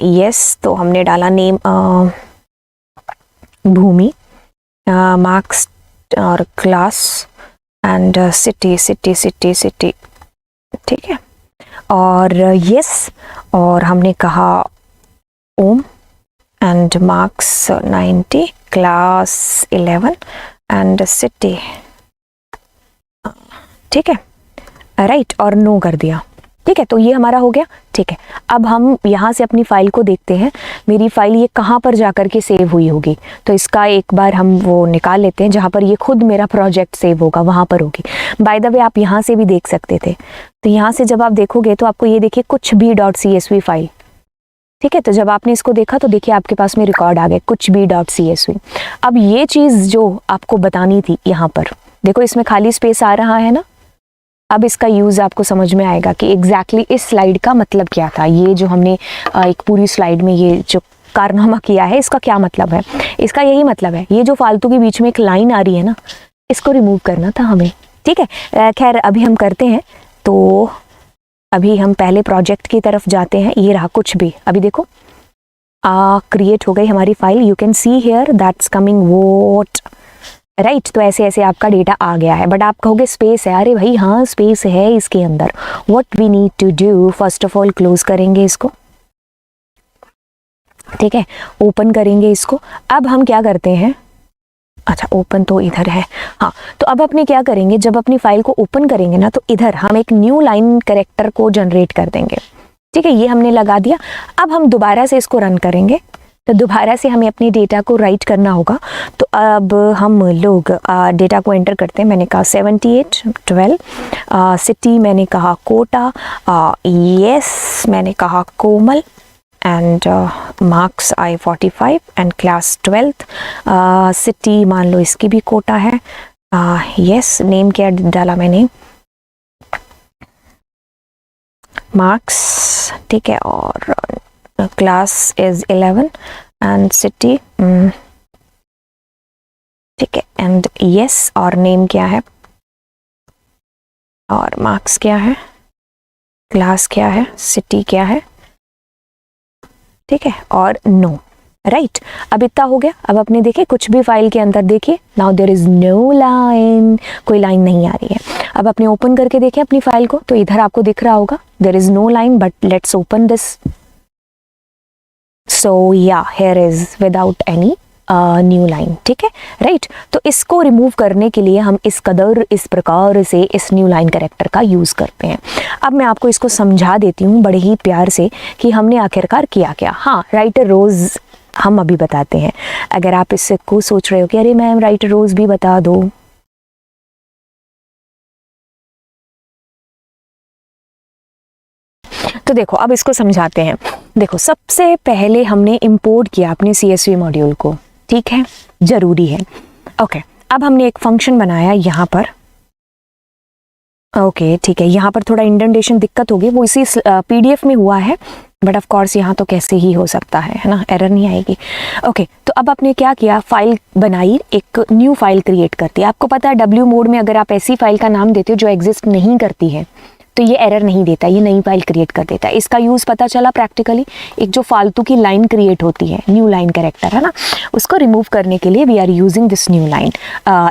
येस, तो हमने डाला नेम भूमि, मार्क्स और क्लास एंड सिटी। ठीक है, और येस, और हमने कहा ohm and marks 90, class 11 and city. ठीक है, राइट, और नो कर दिया। ठीक है, तो ये हमारा हो गया। ठीक है, अब हम यहाँ से अपनी फाइल को देखते हैं, मेरी फाइल ये कहाँ पर जाकर के सेव हुई होगी। तो इसका एक बार हम वो निकाल लेते हैं, जहाँ पर ये खुद मेरा प्रोजेक्ट सेव होगा वहाँ पर होगी। बाय द वे आप यहाँ से भी देख सकते थे, तो यहाँ से जब आप देखोगे तो आपको ये देखिए कुछ भी .csv फाइल। ठीक है, तो जब आपने इसको देखा तो देखिए आपके पास में रिकॉर्ड आ गए कुछ भी .csv। अब ये चीज़ जो आपको बतानी थी, यहाँ पर देखो इसमें खाली स्पेस आ रहा है ना। अब इसका यूज़ आपको समझ में आएगा कि एग्जैक्टली इस स्लाइड का मतलब क्या था। ये जो हमने एक पूरी स्लाइड में ये जो कारनामा किया है, इसका क्या मतलब है। इसका यही मतलब है, ये जो फालतू के बीच में एक लाइन आ रही है ना, इसको रिमूव करना था हमें। ठीक है, खैर अभी हम करते हैं। तो अभी हम पहले प्रोजेक्ट की तरफ जाते हैं। ये रहा कुछ भी, अभी देखो क्रिएट हो गई हमारी file. You can see here that's coming vote right. तो ऐसे ऐसे आपका डेटा आ गया है, बट आप कहोगे स्पेस है। अरे भाई हाँ स्पेस है इसके अंदर। What we need to do, first of all close करेंगे इसको, ठीक है, ओपन करेंगे इसको। अब हम क्या करते हैं, अच्छा ओपन तो इधर है, हाँ। तो अब अपने क्या करेंगे, जब अपनी फाइल को ओपन करेंगे ना, तो इधर हम एक न्यू लाइन कैरेक्टर को जनरेट कर देंगे, ठीक है। ये हमने लगा दिया। अब हम दोबारा से इसको रन करेंगे, तो दोबारा से हमें अपने डेटा को राइट करना होगा। तो अब हम लोग डेटा को एंटर करते हैं। मैंने कहा 78 12, सिटी मैंने कहा कोटा, यस मैंने कहा कोमल, एंड मार्क्स आई 45 एंड क्लास 12th, सिटी मान लो इसकी भी कोटा है, यस नेम क्या डाला मैंने, मार्क्स, ठीक है, और क्लास इज 11 एंड सिटी, ठीक है, एंड यस, और नेम क्या है, और मार्क्स क्या है, क्लास क्या है, सिटी क्या है, ठीक है, और नो, राइट। अब इतना हो गया। अब अपने देखे कुछ भी फाइल के अंदर देखिए, now there is no line, कोई लाइन नहीं आ रही है। अब अपने ओपन करके देखें अपनी फाइल को, तो इधर आपको दिख रहा होगा there is no line, but let's open this. So yeah here is without any new line, ठीक है, राइट। तो इसको रिमूव करने के लिए हम इस प्रकार से इस न्यू लाइन कैरेक्टर का यूज़ करते हैं। अब मैं आपको इसको समझा देती हूँ बड़े ही प्यार से कि हमने आखिरकार किया क्या। हाँ, राइटर रोज़ हम अभी बताते हैं। अगर आप इसको सोच रहे हो कि अरे मैम राइटर रोज़ भी बता दो, तो देखो अब इसको समझाते हैं। देखो सबसे पहले हमने इंपोर्ट किया अपने CSV मॉड्यूल को, ठीक है, जरूरी है। ओके, अब हमने एक फंक्शन बनाया यहाँ पर, ओके ठीक है। यहाँ पर थोड़ा इंडेंटेशन दिक्कत होगी, वो इसी PDF में हुआ है, बट ऑफ कोर्स यहाँ तो कैसे ही हो सकता है ना, एरर नहीं आएगी। ओके, तो अब आपने क्या किया, फाइल बनाई, एक न्यू फाइल क्रिएट करती है। आपको पता है W मोड में अगर आप ऐसी फाइल का नाम देते हो जो एग्जिस्ट नहीं करती है, तो ये एरर नहीं देता, ये नई फाइल क्रिएट कर देता है। इसका यूज़ पता चला प्रैक्टिकली, एक जो फालतू की लाइन क्रिएट होती है, न्यू लाइन कैरेक्टर है ना, उसको रिमूव करने के लिए we are using this new line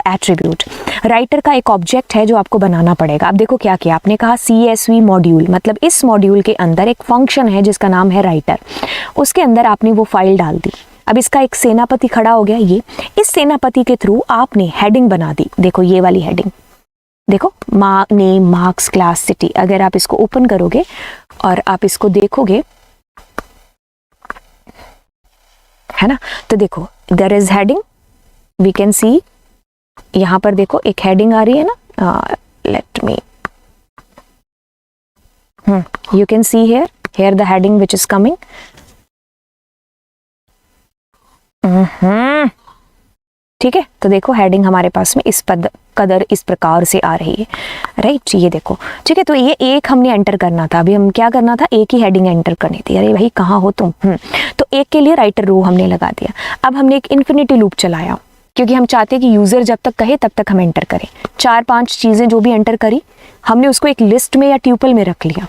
attribute. Writer का एक ऑब्जेक्ट है जो आपको बनाना पड़ेगा। अब देखो क्या किया आपने, कहा CSV मॉड्यूल, मतलब इस मॉड्यूल के अंदर एक फंक्शन है जिसका नाम है राइटर, उसके अंदर आपने वो फाइल डाल दी। अब इसका एक सेनापति खड़ा हो गया, ये इस सेनापति के थ्रू आपने हेडिंग बना दी। देखो ये वाली हेडिंग, देखो नेम मार्क्स क्लास सिटी। अगर आप इसको ओपन करोगे और आप इसको देखोगे, है ना, तो देखो there is heading, we can see, यहां पर देखो एक हेडिंग आ रही है ना, let me, you can see here the heading which is coming. ठीक है, तो देखो हेडिंग हमारे पास में इस कदर इस प्रकार से आ रही है, राइट, ये देखो, ठीक है। तो ये एक हमने एंटर करना था, अभी हम क्या करना था, एक ही हेडिंग एंटर करनी थी। अरे भाई कहाँ हो तुम, तो एक के लिए राइटर रो हमने लगा दिया। अब हमने एक इन्फिनिटी लूप चलाया, क्योंकि हम चाहते हैं कि यूज़र जब तक कहे तब तक हम एंटर करें। 4-5 चीज़ें जो भी एंटर करी हमने उसको एक लिस्ट में या ट्यूपल में रख लिया,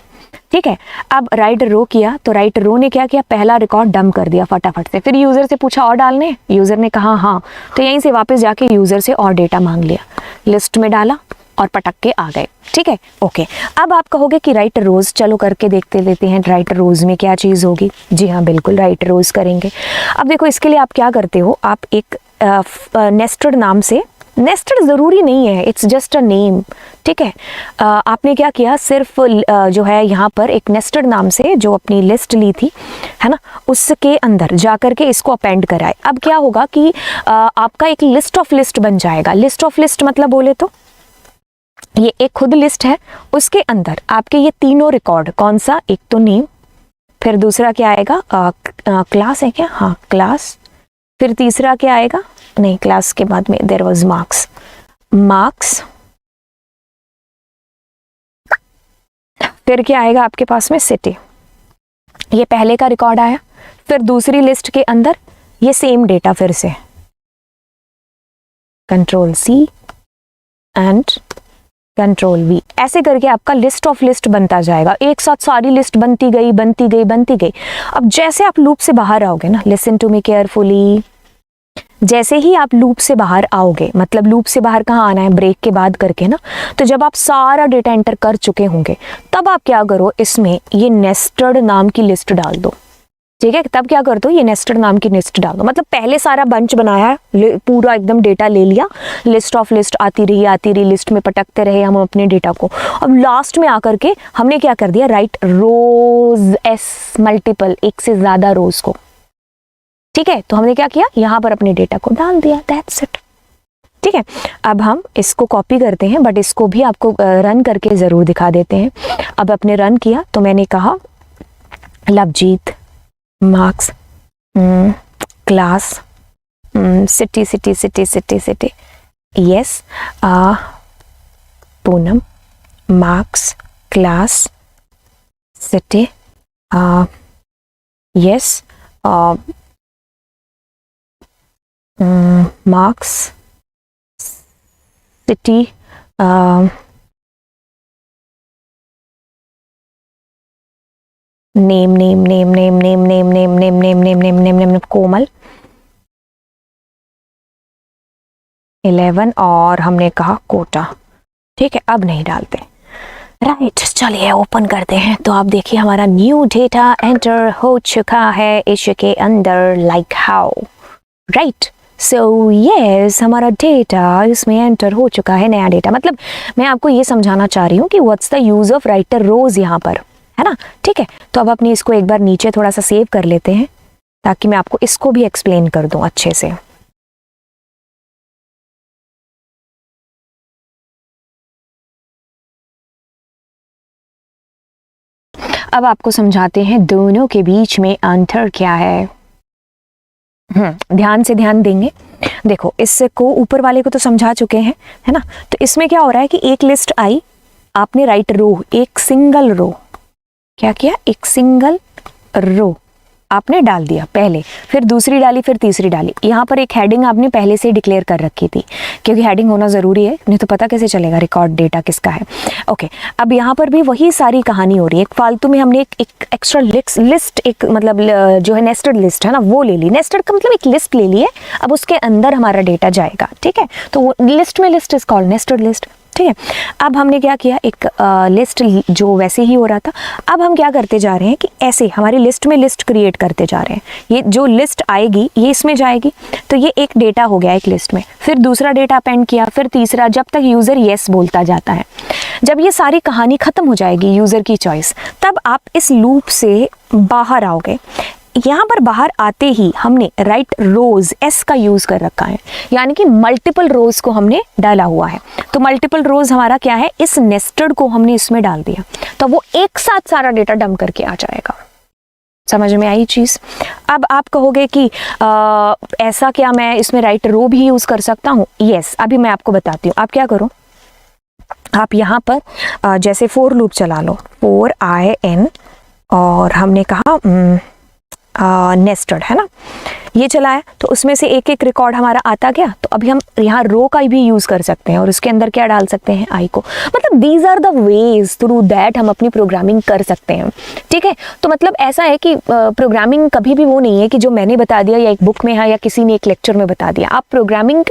ठीक है। अब राइटर रो किया, तो राइटर रो ने क्या किया, पहला रिकॉर्ड डंप कर दिया फटाफट से। फिर यूज़र से पूछा और डालने, यूज़र ने कहा हाँ, तो यहीं से वापस जाके यूज़र से और डेटा मांग लिया, लिस्ट में डाला और पटक के आ गए, ठीक है, ओके। अब आप कहोगे कि राइटर रोज़, चलो करके देखते लेते हैं राइटर रोज़ में क्या चीज़ होगी। जी हाँ बिल्कुल, राइटर रोज़ करेंगे। अब देखो इसके लिए आप क्या करते हो, आप एक नेस्टेड नाम से, नेस्टेड ज़रूरी नहीं है, इट्स जस्ट अ नेम, ठीक है। आपने क्या किया, सिर्फ जो है यहाँ पर एक नेस्टेड नाम से जो अपनी लिस्ट ली थी, है ना, उसके अंदर जा कर के इसको अपेंड कराए। अब क्या होगा कि आपका एक लिस्ट ऑफ लिस्ट बन जाएगा। लिस्ट ऑफ लिस्ट मतलब बोले तो ये एक खुद लिस्ट है, उसके अंदर आपके ये तीनों रिकॉर्ड, कौन सा, एक तो नेम, फिर दूसरा क्या आएगा, क्लास है क्या, हाँ क्लास, फिर तीसरा क्या आएगा, नहीं क्लास के बाद में देयर वाज मार्क्स, फिर क्या आएगा आपके पास में, सिटी। ये पहले का रिकॉर्ड आया। फिर दूसरी लिस्ट के अंदर ये सेम डेटा फिर से, Ctrl+C एंड Ctrl+V, ऐसे करके आपका लिस्ट ऑफ लिस्ट बनता जाएगा। एक साथ सारी लिस्ट बनती गई। अब जैसे आप लूप से बाहर आओगे ना, लिसन टू मी केयरफुली, जैसे ही आप लूप से बाहर आओगे, मतलब लूप से बाहर कहाँ आना है, ब्रेक के बाद करके ना, तो जब आप सारा डेटा एंटर कर चुके होंगे तब आप क्या करो, इसमें ये नेस्टेड नाम की लिस्ट डाल दो। ठीक है, तब क्या कर दो, ये नेस्टेड नाम की लिस्ट डाल दो। मतलब पहले सारा बंच बनाया है, पूरा एकदम डेटा ले लिया, लिस्ट ऑफ लिस्ट आती रही, लिस्ट में पटकते रहे हम अपने डेटा को। अब लास्ट में आकर के हमने क्या कर दिया, राइट रोज एस मल्टीपल, एक से ज्यादा रोज को। ठीक है, तो हमने क्या किया, यहां पर अपने डेटा को डाल दिया, दैट्स इट। ठीक है, अब हम इसको कॉपी करते हैं, बट इसको भी आपको रन करके जरूर दिखा देते हैं। अब अपने रन किया तो मैंने कहा Lovejeet marks class city city city city city, yes Poonam marks class city, yes marks city, name Komal 11, और हमने कहा कोटा। ठीक है, अब नहीं डालते, राइट। चलिए ओपन करते हैं, तो आप देखिए हमारा न्यू डेटा एंटर हो चुका है इसके अंदर, like how, right. So yes, हमारा डेटा इसमें एंटर हो चुका है, नया डेटा। मतलब मैं आपको ये समझाना चाह रही हूँ कि what's the use of writer rows यहाँ पर, है ना। ठीक है, तो अब अपनी इसको एक बार नीचे थोड़ा सा सेव कर लेते हैं ताकि मैं आपको इसको भी एक्सप्लेन कर दूं अच्छे से। अब आपको समझाते हैं दोनों के बीच में अंतर क्या है। ध्यान से ध्यान देंगे। देखो, इसको ऊपर वाले को तो समझा चुके हैं, है ना। तो इसमें क्या हो रहा है कि एक लिस्ट आई, आपने राइट रो, एक सिंगल रो, क्या किया, एक सिंगल रो आपने डाल दिया पहले, फिर दूसरी डाली, फिर तीसरी डाली। यहाँ पर एक हेडिंग आपने पहले से डिक्लेयर कर रखी थी, क्योंकि हेडिंग होना ज़रूरी है, नहीं तो पता कैसे चलेगा रिकॉर्ड डेटा किसका है। ओके, अब यहाँ पर भी वही सारी कहानी हो रही है। एक फालतू में हमने एक एक्स्ट्रा लिस्ट, एक मतलब जो है नेस्टेड लिस्ट है ना, वो ले ली। नेस्टेड का मतलब एक लिस्ट ले ली है, अब उसके अंदर हमारा डेटा जाएगा। ठीक है, तो वो लिस्ट में list is called nested list. ठीक है, अब हमने क्या किया, एक लिस्ट जो वैसे ही हो रहा था, अब हम क्या करते जा रहे हैं कि ऐसे हमारी लिस्ट में लिस्ट क्रिएट करते जा रहे हैं। ये जो लिस्ट आएगी ये इसमें जाएगी, तो ये एक डेटा हो गया एक लिस्ट में, फिर दूसरा डेटा अपेंड किया, फिर तीसरा, जब तक यूज़र येस बोलता जाता है। जब ये सारी कहानी ख़त्म हो जाएगी यूज़र की चॉइस, तब आप इस लूप से बाहर आओगे। यहाँ पर बाहर आते ही हमने राइट रोज एस का यूज कर रखा है, यानी कि मल्टीपल रोज को हमने डाला हुआ है। तो मल्टीपल रोज हमारा क्या है, इस नेस्टेड को हमने इसमें डाल दिया, तो वो एक साथ सारा डेटा डंप करके आ जाएगा। समझ में आई चीज। अब आप कहोगे कि ऐसा क्या मैं इसमें राइट रो भी यूज कर सकता हूँ? यस, अभी मैं आपको बताती हूँ। आप क्या करो, आप यहाँ पर जैसे फोर लूप चला लो, 4IN, और हमने कहा नेस्टेड, है ना, ये चलाया, तो उसमें से एक एक रिकॉर्ड हमारा आता गया। तो अभी हम यहाँ रो का भी यूज़ कर सकते हैं और उसके अंदर क्या डाल सकते हैं, आई को। मतलब these are the ways through that हम अपनी प्रोग्रामिंग कर सकते हैं। ठीक है, तो मतलब ऐसा है कि प्रोग्रामिंग कभी भी वो नहीं है कि जो मैंने बता दिया या एक बुक में है या किसी ने एक लेक्चर में बता दिया। आप प्रोग्रामिंग,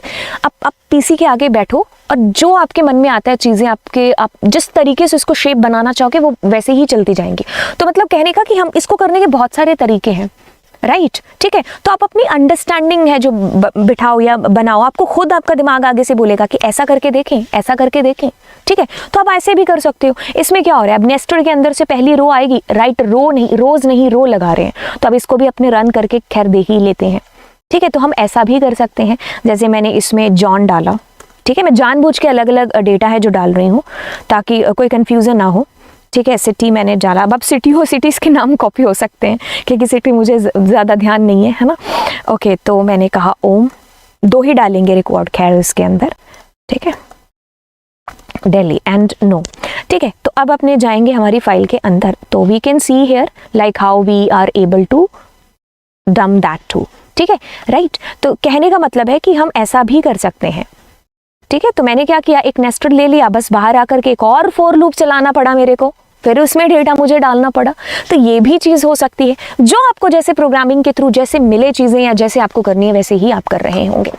आप पीसी के आगे बैठो और जो आपके मन में आता है चीज़ें, आप जिस तरीके से उसको शेप बनाना चाहोगे वो वैसे ही चलती जाएंगी। तो मतलब कहने का कि हम इसको करने के बहुत सारे तरीके हैं, राइट। ठीक है, तो आप अपनी अंडरस्टैंडिंग है जो बिठाओ या बनाओ, आपको खुद आपका दिमाग आगे से बोलेगा कि ऐसा करके देखें, ऐसा करके देखें। ठीक है, तो आप ऐसे भी कर सकते हो। इसमें क्या हो रहा है, अब नेस्टेड के अंदर से पहली रो आएगी, राइट रो नहीं, रोज नहीं, रो लगा रहे हैं, तो अब इसको भी अपने रन करके खैर देख ही लेते हैं। ठीक है, तो हम ऐसा भी कर सकते हैं, जैसे मैंने इसमें जॉन डाला। ठीक है, मैं जानबूझ के अलग अलग डेटा है जो डाल रही हूँ ताकि कोई कन्फ्यूज़न ना हो। ठीक है, सिटी मैंने डाला। अब सिटी हो, सिटीज़ के नाम कॉपी हो सकते हैं क्योंकि सिटी मुझे ज़्यादा ध्यान नहीं है ना। ओके, तो मैंने कहा ओम, 2 ही डालेंगे रिकॉर्ड खैर इसके अंदर। ठीक है, दिल्ली एंड नो। ठीक है, तो अब अपने जाएंगे हमारी फाइल के अंदर, तो we can see here like how we are able to dump that too. ठीक है, राइट। तो कहने का मतलब है कि हम ऐसा भी कर सकते हैं। ठीक है, तो मैंने क्या किया, एक नेस्टेड ले लिया, बस बाहर आकर के एक और फोर लूप चलाना पड़ा मेरे को। फिर उसमें डेटा मुझे डालना पड़ा। तो ये भी चीज़ हो सकती है। जो आपको जैसे प्रोग्रामिंग के थ्रू जैसे मिले चीज़ें या जैसे आपको करनी है वैसे ही आप कर रहे होंगे,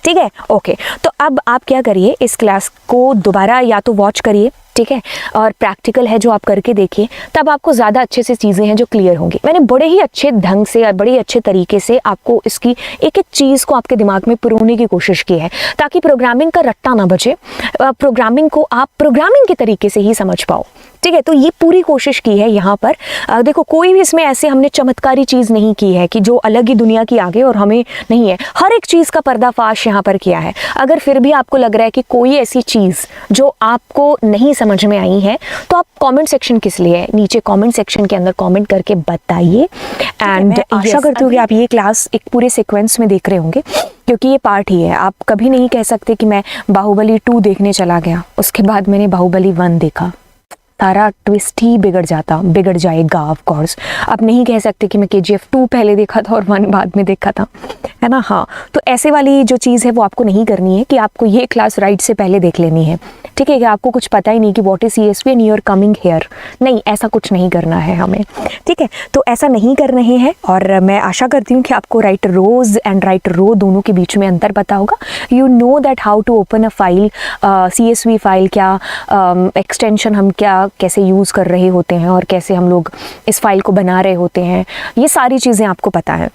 ठीक है। ओके, तो अब आप क्या करिए, इस क्लास को दोबारा या तो वॉच करिए, ठीक है, और प्रैक्टिकल है जो आप करके देखिए, तब आपको ज़्यादा अच्छे से चीज़ें हैं जो क्लियर होंगी। मैंने बड़े ही अच्छे ढंग से और बड़े अच्छे तरीके से आपको इसकी एक एक चीज़ को आपके दिमाग में पुरोने की कोशिश की है, ताकि प्रोग्रामिंग का रट्टा ना बचे, प्रोग्रामिंग को आप प्रोग्रामिंग के तरीके से ही समझ पाओ, ठीक है। तो ये पूरी कोशिश की है यहाँ पर। देखो, कोई भी इसमें ऐसे हमने चमत्कारी चीज़ नहीं की है कि जो अलग ही दुनिया की आगे और हमें नहीं है। हर एक चीज़ का पर्दाफाश यहाँ पर किया है। अगर फिर भी आपको लग रहा है कि कोई ऐसी चीज़ जो आपको नहीं समझ में आई है, तो आप कमेंट सेक्शन किस लिए है, नीचे कमेंट सेक्शन के अंदर कमेंट करके बताइए। एंड आशा करती हूँ कि आप ये क्लास एक पूरे सीक्वेंस में देख रहे होंगे, क्योंकि ये पार्ट ही है। आप कभी नहीं कह सकते कि मैं बाहुबली 2 देखने चला गया, उसके बाद मैंने बाहुबली 1 देखा, सारा ट्विस्ट ही बिगड़ जाएगा ऑफ कोर्स। आप नहीं कह सकते कि मैं KGF 2 पहले देखा था और 1 बाद में देखा था, है ना। हाँ, तो ऐसे वाली जो चीज़ है वो आपको नहीं करनी है कि आपको ये क्लास राइट से पहले देख लेनी है, ठीक है, कि आपको कुछ पता ही नहीं कि what is CSV and you are coming here. नहीं, ऐसा कुछ नहीं करना है हमें, ठीक है। तो ऐसा नहीं कर रहे हैं, और मैं आशा करती हूँ कि आपको write rows and write row दोनों के बीच में अंतर पता होगा। You know that how to open a file, CSV file, क्या एक्सटेंशन हम क्या कैसे यूज़ कर रहे होते हैं और कैसे हम लोग इस फाइल को बना रहे होते हैं, ये सारी चीज़ें आपको पता है,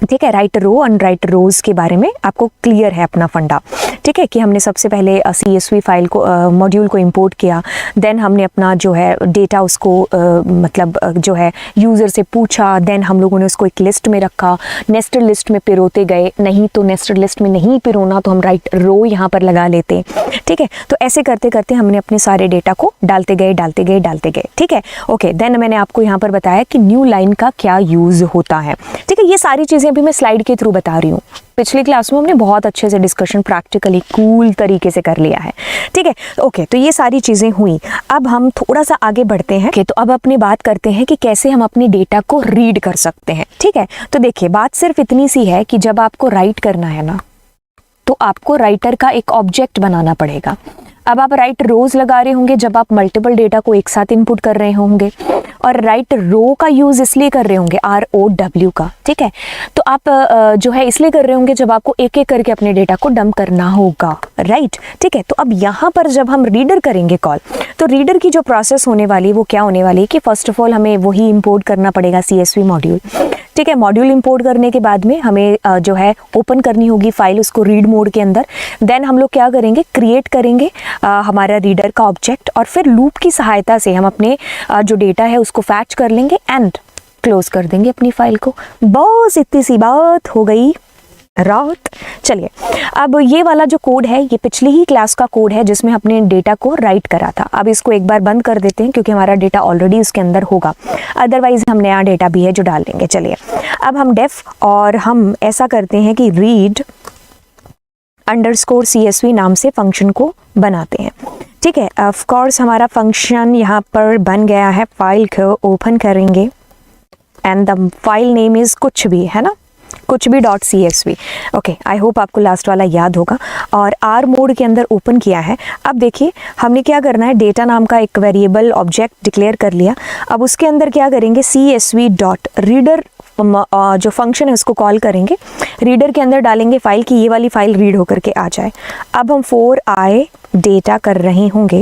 ठीक है। राइट रो एंड राइट रोज के बारे में आपको क्लियर है अपना फंडा, ठीक है, कि हमने सबसे पहले CSV फाइल को मॉड्यूल को इंपोर्ट किया, देन हमने अपना जो है डेटा उसको मतलब जो है यूज़र से पूछा, देन हम लोगों ने उसको एक लिस्ट में रखा, नेस्टेड लिस्ट में पिरोते गए, नहीं तो नेस्टेड लिस्ट में नहीं पिरोना तो हम राइट रो यहाँ पर लगा लेते, ठीक है। तो ऐसे करते करते हमने अपने सारे डेटा को डालते गए, ठीक है। ओके, देन मैंने आपको यहाँ पर बताया कि न्यू लाइन का क्या यूज़ होता है, ठीक है। ये सारी चीज़ें अभी मैं स्लाइड के थ्रू बता रही हूँ। पिछली क्लास में हमने बहुत अच्छे से डिस्कशन प्रैक्टिकली कूल तरीके से कर लिया है, ठीक है। ओके, तो ये सारी चीज़ें हुई। अब हम थोड़ा सा आगे बढ़ते हैं, तो अब अपनी बात करते हैं कि कैसे हम अपने डेटा को रीड कर सकते हैं, ठीक है। तो देखिए, बात सिर्फ इतनी सी है कि जब आपको राइट करना है ना, तो आपको राइटर का एक ऑब्जेक्ट बनाना पड़ेगा। अब आप राइट रोज लगा रहे होंगे जब आप मल्टीपल डेटा को एक साथ इनपुट कर रहे होंगे, और राइट रो का यूज इसलिए कर रहे होंगे, ROW का, ठीक है। तो आप जो है इसलिए कर रहे होंगे जब आपको एक एक करके अपने डेटा को डंप करना होगा, राइट, ठीक है। तो अब यहाँ पर जब हम रीडर करेंगे कॉल, तो रीडर की जो प्रोसेस होने वाली है वो क्या होने वाली है कि फर्स्ट ऑफ ऑल हमें वही इंपोर्ट करना पड़ेगा CSV मॉड्यूल, ठीक है। मॉड्यूल इंपोर्ट करने के बाद में हमें जो है ओपन करनी होगी फाइल उसको रीड मोड के अंदर। देन हम लोग क्या करेंगे, क्रिएट करेंगे हमारा रीडर का ऑब्जेक्ट, और फिर लूप की सहायता से हम अपने जो डेटा है उसको फैच कर लेंगे एंड क्लोज कर देंगे अपनी फाइल को। बस इतनी सी बात हो गई रात। चलिए, अब ये वाला जो कोड है ये पिछली ही क्लास का कोड है जिसमें अपने डेटा को राइट करा था। अब इसको एक बार बंद कर देते हैं क्योंकि हमारा डेटा ऑलरेडी उसके अंदर होगा, अदरवाइज हम नया डेटा भी है जो डाल देंगे। चलिए, अब हम डेफ और हम ऐसा करते हैं कि रीड _CSV नाम से फंक्शन को बनाते हैं, ठीक है। ऑफ कोर्स हमारा फंक्शन यहाँ पर बन गया है। फाइल को ओपन करेंगे and the file name is कुछ भी, है ना, कुछ भी .CSV। ओके, आई होप आपको लास्ट वाला याद होगा। और R मोड के अंदर ओपन किया है। अब देखिए हमने क्या करना है, डेटा नाम का एक वेरिएबल ऑब्जेक्ट डिक्लेयर कर लिया। अब उसके अंदर क्या करेंगे, CSV डॉट रीडर जो फंक्शन है उसको कॉल करेंगे, रीडर के अंदर डालेंगे फाइल की ये वाली फाइल रीड होकर के आ जाए। अब हम 4i डेटा कर रहे होंगे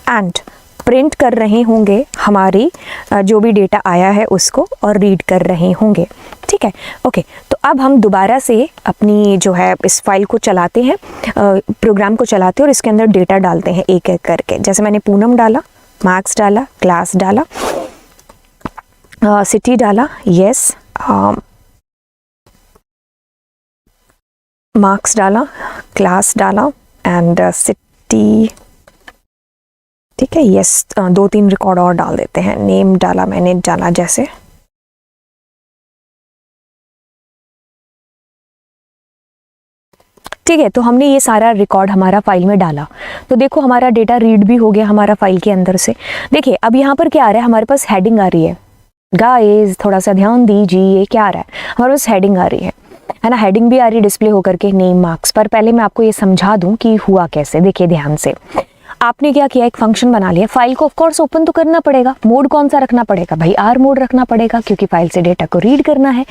एंड प्रिंट कर रहे होंगे हमारी जो भी डेटा आया है उसको, और रीड कर रहे होंगे, ठीक है। ओके, तो अब हम दोबारा से अपनी जो है इस फाइल को चलाते हैं, प्रोग्राम को चलाते हैं और इसके अंदर डेटा डालते हैं एक एक करके। जैसे मैंने पूनम डाला, मार्क्स डाला, क्लास डाला, सिटी डाला, यस, मार्क्स डाला, क्लास डाला एंड सिटी, ठीक है, यस। 2-3 रिकॉर्ड और डाल देते हैं, नेम डाला, मैंने डाला जैसे, ठीक है। तो हमने ये सारा रिकॉर्ड हमारा फाइल में डाला, तो देखो हमारा डेटा रीड भी हो गया हमारा फाइल के अंदर से। देखिए अब यहाँ पर क्या आ रहा है, हमारे पास हेडिंग आ रही है। गाइस थोड़ा सा ध्यान दीजिए, क्या आ रहा है, हमारे पास हेडिंग आ रही है ना, हेडिंग भी आ रही है डिस्प्ले होकर के नेम मार्क्स पर। पहले मैं आपको ये समझा दूं कि हुआ कैसे, देखिए ध्यान से। आपने क्या किया, एक फंक्शन बना लिया। फाइल को ऑफ कोर्स ओपन तो करना पड़ेगा, मोड कौन सा रखना पड़ेगा भाई, आर मोड रखना पड़ेगा, क्योंकि फाइल से डेटा को रीड करना है।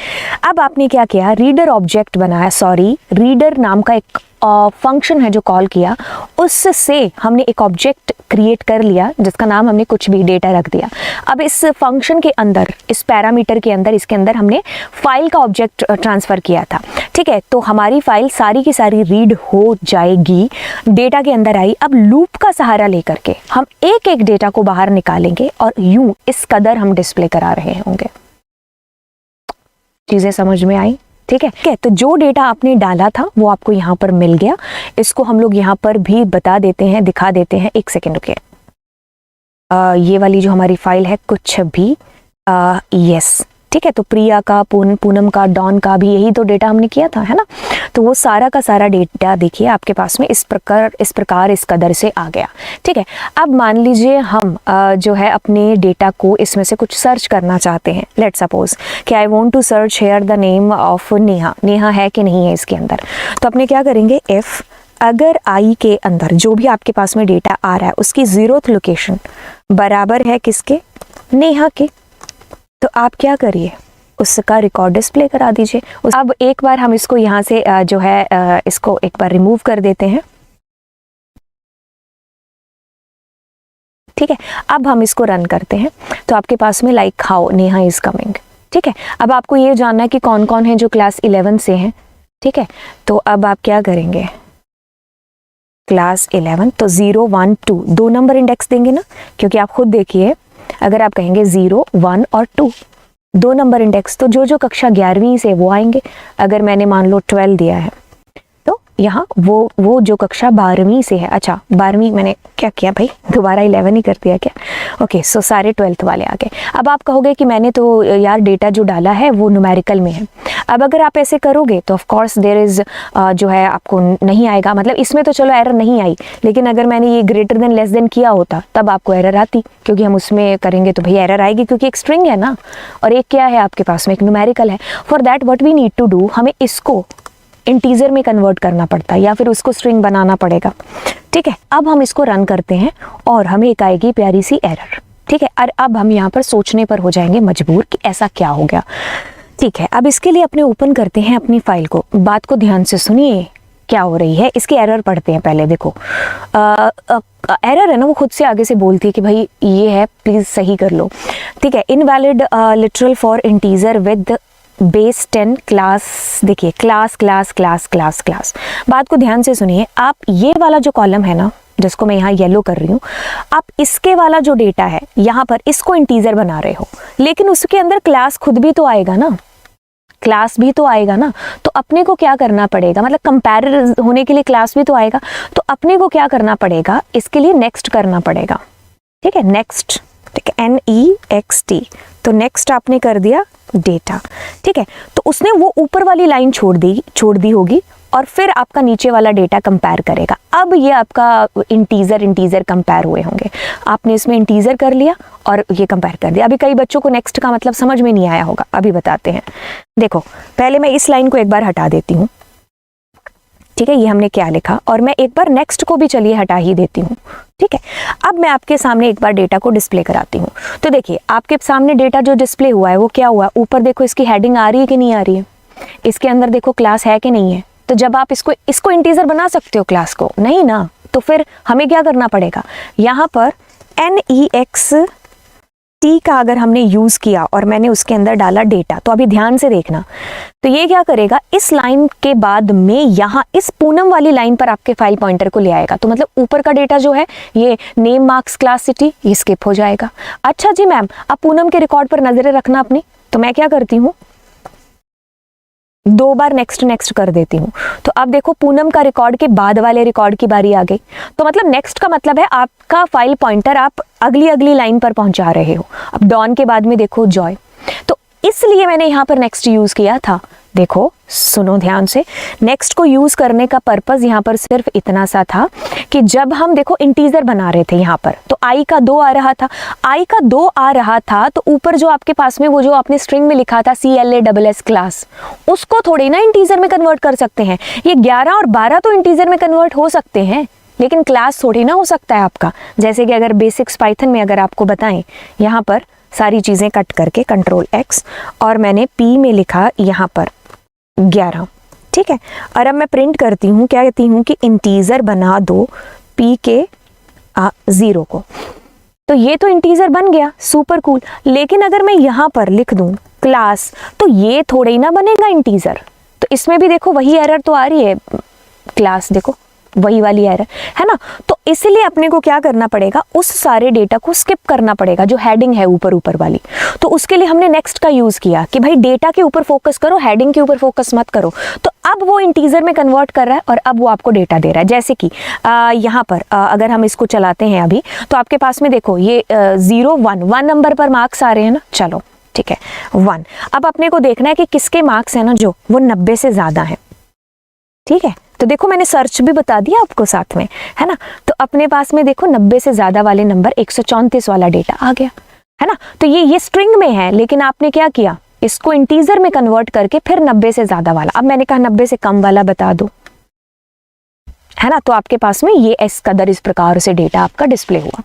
अब आपने क्या किया, रीडर ऑब्जेक्ट बनाया, सॉरी रीडर नाम का एक फंक्शन है जो कॉल किया, उससे हमने एक ऑब्जेक्ट क्रिएट कर लिया जिसका नाम हमने कुछ भी डेटा रख दिया। अब इस फंक्शन के अंदर, इस पैरामीटर के अंदर, इसके अंदर हमने फाइल का ऑब्जेक्ट ट्रांसफ़र किया था। ठीक है, तो हमारी फाइल सारी की सारी रीड हो जाएगी, डेटा के अंदर आई। अब लूप का सहारा लेकर के हम एक एक डेटा को बाहर निकालेंगे और यूं इस कदर हम डिस्प्ले करा रहे होंगे। चीज़ें समझ में आई? ठीक है, तो जो डेटा आपने डाला था वो आपको यहाँ पर मिल गया। इसको हम लोग यहाँ पर भी बता देते हैं, दिखा देते हैं। एक सेकेंड रुकिए। ये वाली जो हमारी फाइल है कुछ भी यस, ठीक है, तो प्रिया का, पूनम का, डॉन का भी यही तो डेटा हमने किया था, है ना। तो वो सारा का सारा डेटा देखिए आपके पास में इस प्रकार इस कदर से आ गया। ठीक है, अब मान लीजिए हम जो है अपने डेटा को इसमें से कुछ सर्च करना चाहते हैं। लेट सपोज कि I want to search here the name of Neha. Neha है कि नहीं है इसके अंदर, तो अपने क्या करेंगे, इफ़ अगर आई के अंदर जो भी आपके पास में डेटा आ रहा है उसकी 0th लोकेशन बराबर है किसके, नेहा के, तो आप क्या करिए, उसका रिकॉर्ड डिस्प्ले करा दीजिए। अब एक बार हम इसको यहाँ से जो है इसको एक बार रिमूव कर देते हैं। ठीक है, अब हम इसको रन करते हैं तो आपके पास में like how Neha is coming. ठीक है, अब आपको ये जानना है कि कौन कौन है जो क्लास 11 से हैं। ठीक है, तो अब आप क्या करेंगे, क्लास 11, तो 0 1 2 दो नंबर इंडेक्स देंगे ना, क्योंकि आप खुद देखिए अगर आप कहेंगे 0 1 और 2 दो नंबर इंडेक्स, तो जो जो कक्षा 11वीं से वो आएंगे। अगर मैंने मान लो 12 दिया है तो यहाँ वो जो कक्षा 12वीं से है, अच्छा 12वीं मैंने क्या किया भाई, दोबारा 11 ही कर दिया क्या, ओके, सो सारे 12th वाले आ गए। अब आप कहोगे कि मैंने तो यार डेटा जो डाला है वो न्यूमेरिकल में है। अब अगर आप ऐसे करोगे तो ऑफ कोर्स देयर इज जो है आपको नहीं आएगा, मतलब इसमें तो चलो एरर नहीं आई, लेकिन अगर मैंने ये ग्रेटर देन लेस देन किया होता तब आपको एरर आती, क्योंकि हम उसमें करेंगे तो भाई एरर आएगी, क्योंकि एक स्ट्रिंग है ना और एक क्या है आपके पास में, एक न्यूमेरिकल है। For that what we need to do, हमें इसको इंटीजर में कन्वर्ट करना पड़ता है या फिर उसको स्ट्रिंग बनाना पड़ेगा। ठीक है, अब हम इसको रन करते हैं और हमें एक आएगी प्यारी सी एरर। ठीक है, और अब हम यहाँ पर सोचने पर हो जाएंगे मजबूर कि ऐसा क्या हो गया। ठीक है, अब इसके लिए अपने ओपन करते हैं अपनी फाइल को, बात को ध्यान से सुनिए क्या हो रही है। इसकी एरर पढ़ते हैं पहले। देखो एरर है ना, वो खुद से आगे से बोलती है कि भाई ये है, प्लीज़ सही कर लो। ठीक है, invalid literal for integer with base 10 class. देखिए class class class class class, बात को ध्यान से सुनिए। आप ये वाला जो कॉलम है ना जिसको मैं यहाँ येलो कर रही हूँ, आप इसके वाला जो डेटा है यहाँ पर इसको इंटीजर बना रहे हो, लेकिन उसके अंदर क्लास खुद भी तो आएगा ना, क्लास भी तो आएगा ना। तो अपने को क्या करना पड़ेगा, मतलब कंपेयर होने के लिए क्लास भी तो आएगा, तो अपने को क्या करना पड़ेगा, इसके लिए नेक्स्ट करना पड़ेगा। ठीक है, नेक्स्ट, ठीक है, NEXT, तो नेक्स्ट आपने कर दिया डेटा। ठीक है, तो उसने वो ऊपर वाली लाइन छोड़ दी होगी और फिर आपका नीचे वाला डेटा कंपेयर करेगा। अब ये आपका इंटीजर कंपेयर हुए होंगे, आपने इसमें इंटीजर कर लिया और ये कंपेयर कर दिया। अभी कई बच्चों को नेक्स्ट का मतलब समझ में नहीं आया होगा, अभी बताते हैं। देखो पहले मैं इस लाइन को एक बार हटा देती हूँ। ठीक है, ये हमने क्या लिखा, और मैं एक बार नेक्स्ट को भी चलिए हटा ही देती हूँ। ठीक है, अब मैं आपके सामने एक बार डेटा को डिस्प्ले कराती हूँ। तो देखिए आपके सामने डेटा जो डिस्प्ले हुआ है वो क्या हुआ, ऊपर देखो इसकी हेडिंग आ रही है कि नहीं आ रही है, इसके अंदर देखो क्लास है कि नहीं है। तो जब आप इसको इंटीजर बना सकते हो क्लास को, नहीं ना, तो फिर हमें क्या करना पड़ेगा, यहाँ पर NEXT का अगर हमने यूज किया और मैंने उसके अंदर डाला डेटा, तो अभी ध्यान से देखना, तो ये क्या करेगा, इस लाइन के बाद में यहाँ इस पूनम वाली लाइन पर आपके फाइल पॉइंटर को ले आएगा। तो मतलब ऊपर का डेटा जो है ये नेम मार्क्स क्लास सिटी, ये स्किप हो जाएगा। अच्छा जी मैम, अब पूनम के रिकॉर्ड पर नजरें रखना अपनी, तो मैं क्या करती हूँ, 2 बार नेक्स्ट कर देती हूँ। तो अब देखो पूनम का रिकॉर्ड के बाद वाले रिकॉर्ड की बारी आ गई। तो मतलब नेक्स्ट का मतलब है आपका फाइल पॉइंटर आप अगली लाइन पर पहुंचा रहे हो। अब डॉन के बाद में देखो जॉय, तो इसलिए मैंने यहाँ पर नेक्स्ट यूज किया था। देखो सुनो ध्यान से, नेक्स्ट को यूज करने का पर्पस यहाँ पर सिर्फ इतना सा था कि जब हम देखो इंटीजर बना रहे थे यहाँ पर, तो आई का 2 आ रहा था, तो ऊपर जो आपके पास में वो जो आपने स्ट्रिंग में लिखा था CLASS क्लास, उसको थोड़ी ना इंटीजर में कन्वर्ट कर सकते हैं। ये 11 और 12 तो इंटीजर में कन्वर्ट हो सकते हैं, लेकिन क्लास थोड़ी ना हो सकता है आपका। जैसे कि अगर बेसिक्स पाइथन में अगर आपको बताएं, यहाँ पर सारी चीज़ें कट करके कंट्रोल X और मैंने P में लिखा यहाँ पर 11, ठीक है। और अब मैं प्रिंट करती हूँ, क्या कहती हूँ कि इंटीजर बना दो P के 0 को, तो ये तो इंटीजर बन गया, सुपर कूल। लेकिन अगर मैं यहाँ पर लिख दूँ क्लास, तो ये थोड़े ही ना बनेगा इंटीजर। तो इसमें भी देखो वही एरर तो आ रही है, क्लास देखो वही वाली एरर है ना। तो इसलिए अपने को क्या करना पड़ेगा, उस सारे डेटा को स्किप करना पड़ेगा जो हेडिंग है ऊपर ऊपर वाली। तो उसके लिए हमने नेक्स्ट का यूज किया कि भाई डेटा के ऊपर फोकस करो, हेडिंग के ऊपर फोकस मत करो। तो अब वो इंटीजर में कन्वर्ट कर रहा है और अब वो आपको डेटा दे रहा है। जैसे कि यहाँ पर अगर हम इसको चलाते हैं अभी, तो आपके पास में देखो ये 0 1 नंबर पर मार्क्स आ रहे हैं ना। चलो ठीक है 1। अब अपने को देखना है कि किसके मार्क्स है ना जो वो 90 से ज्यादा है, ठीक है। तो देखो मैंने सर्च भी बता दिया आपको साथ में, है ना। तो अपने पास में देखो 90 से ज्यादा वाले नंबर 134 वाला डेटा आ गया, है ना। तो ये स्ट्रिंग में है, लेकिन आपने क्या किया, इसको इंटीजर में कन्वर्ट करके फिर 90 से ज्यादा वाला। अब मैंने कहा 90 से कम वाला बता दो, है ना। तो आपके पास में ये इस कदर इस प्रकार से डेटा आपका डिस्प्ले हुआ,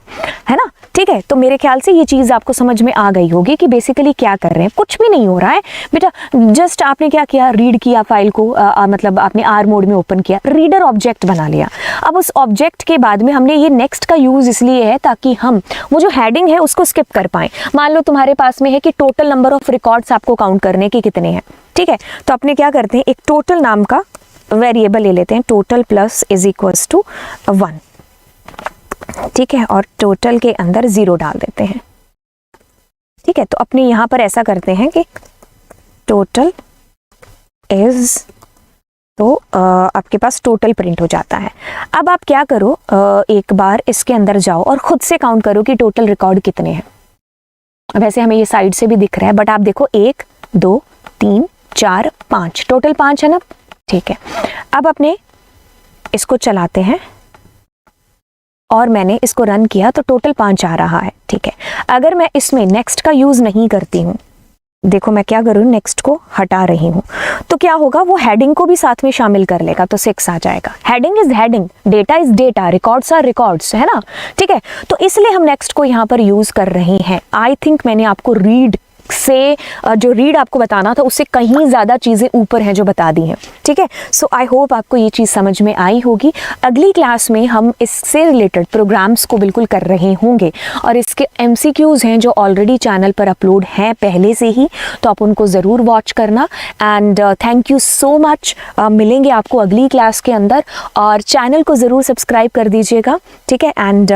है ना। ठीक है, तो मेरे ख्याल से ये चीज़ आपको समझ में आ गई होगी कि बेसिकली क्या कर रहे हैं। कुछ भी नहीं हो रहा है बेटा, जस्ट आपने क्या किया, रीड किया फाइल को, मतलब आपने आर मोड में ओपन किया, रीडर ऑब्जेक्ट बना लिया। अब उस ऑब्जेक्ट के बाद में हमने ये नेक्स्ट का यूज़ इसलिए है ताकि हम वो जो हेडिंग है उसको स्किप कर पाएँ। मान लो तुम्हारे पास में है कि टोटल नंबर ऑफ रिकॉर्ड्स आपको काउंट करने के कितने हैं, ठीक है। तो अपने क्या करते हैं, एक टोटल नाम का वेरिएबल ले लेते हैं, total plus is equals to 1, ठीक है। और टोटल के अंदर 0 डाल देते हैं, ठीक है। तो अपने यहाँ पर ऐसा करते हैं कि टोटल इज, तो आपके पास टोटल प्रिंट हो जाता है। अब आप क्या करो, एक बार इसके अंदर जाओ और खुद से काउंट करो कि टोटल रिकॉर्ड कितने हैं। वैसे हमें ये साइड से भी दिख रहा है, बट आप देखो 1 2 3 4 5, टोटल 5 है ना, ठीक है। अब अपने इसको चलाते हैं और मैंने इसको रन किया तो टोटल 5 आ रहा है, ठीक है। अगर मैं इसमें नेक्स्ट का यूज नहीं करती हूँ, देखो मैं क्या करूँ, नेक्स्ट को हटा रही हूँ, तो क्या होगा, वो हेडिंग को भी साथ में शामिल कर लेगा, तो 6 आ जाएगा। Heading is heading, data is data, records are records, है ना, ठीक है। तो इसलिए हम नेक्स्ट को यहाँ पर यूज कर रहे हैं। आई थिंक मैंने आपको रीड से जो रीड आपको बताना था उससे कहीं ज़्यादा चीज़ें ऊपर हैं जो बता दी हैं, ठीक है। सो आई होप आपको ये चीज़ समझ में आई होगी। अगली क्लास में हम इससे रिलेटेड प्रोग्राम्स को बिल्कुल कर रहे होंगे और इसके MCQs हैं जो ऑलरेडी चैनल पर अपलोड हैं पहले से ही, तो आप उनको ज़रूर वॉच करना। And thank you so much. मिलेंगे आपको अगली क्लास के अंदर और चैनल को ज़रूर सब्सक्राइब कर दीजिएगा, ठीक है। एंड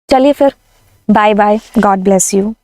चलिए फिर, bye bye, God bless you.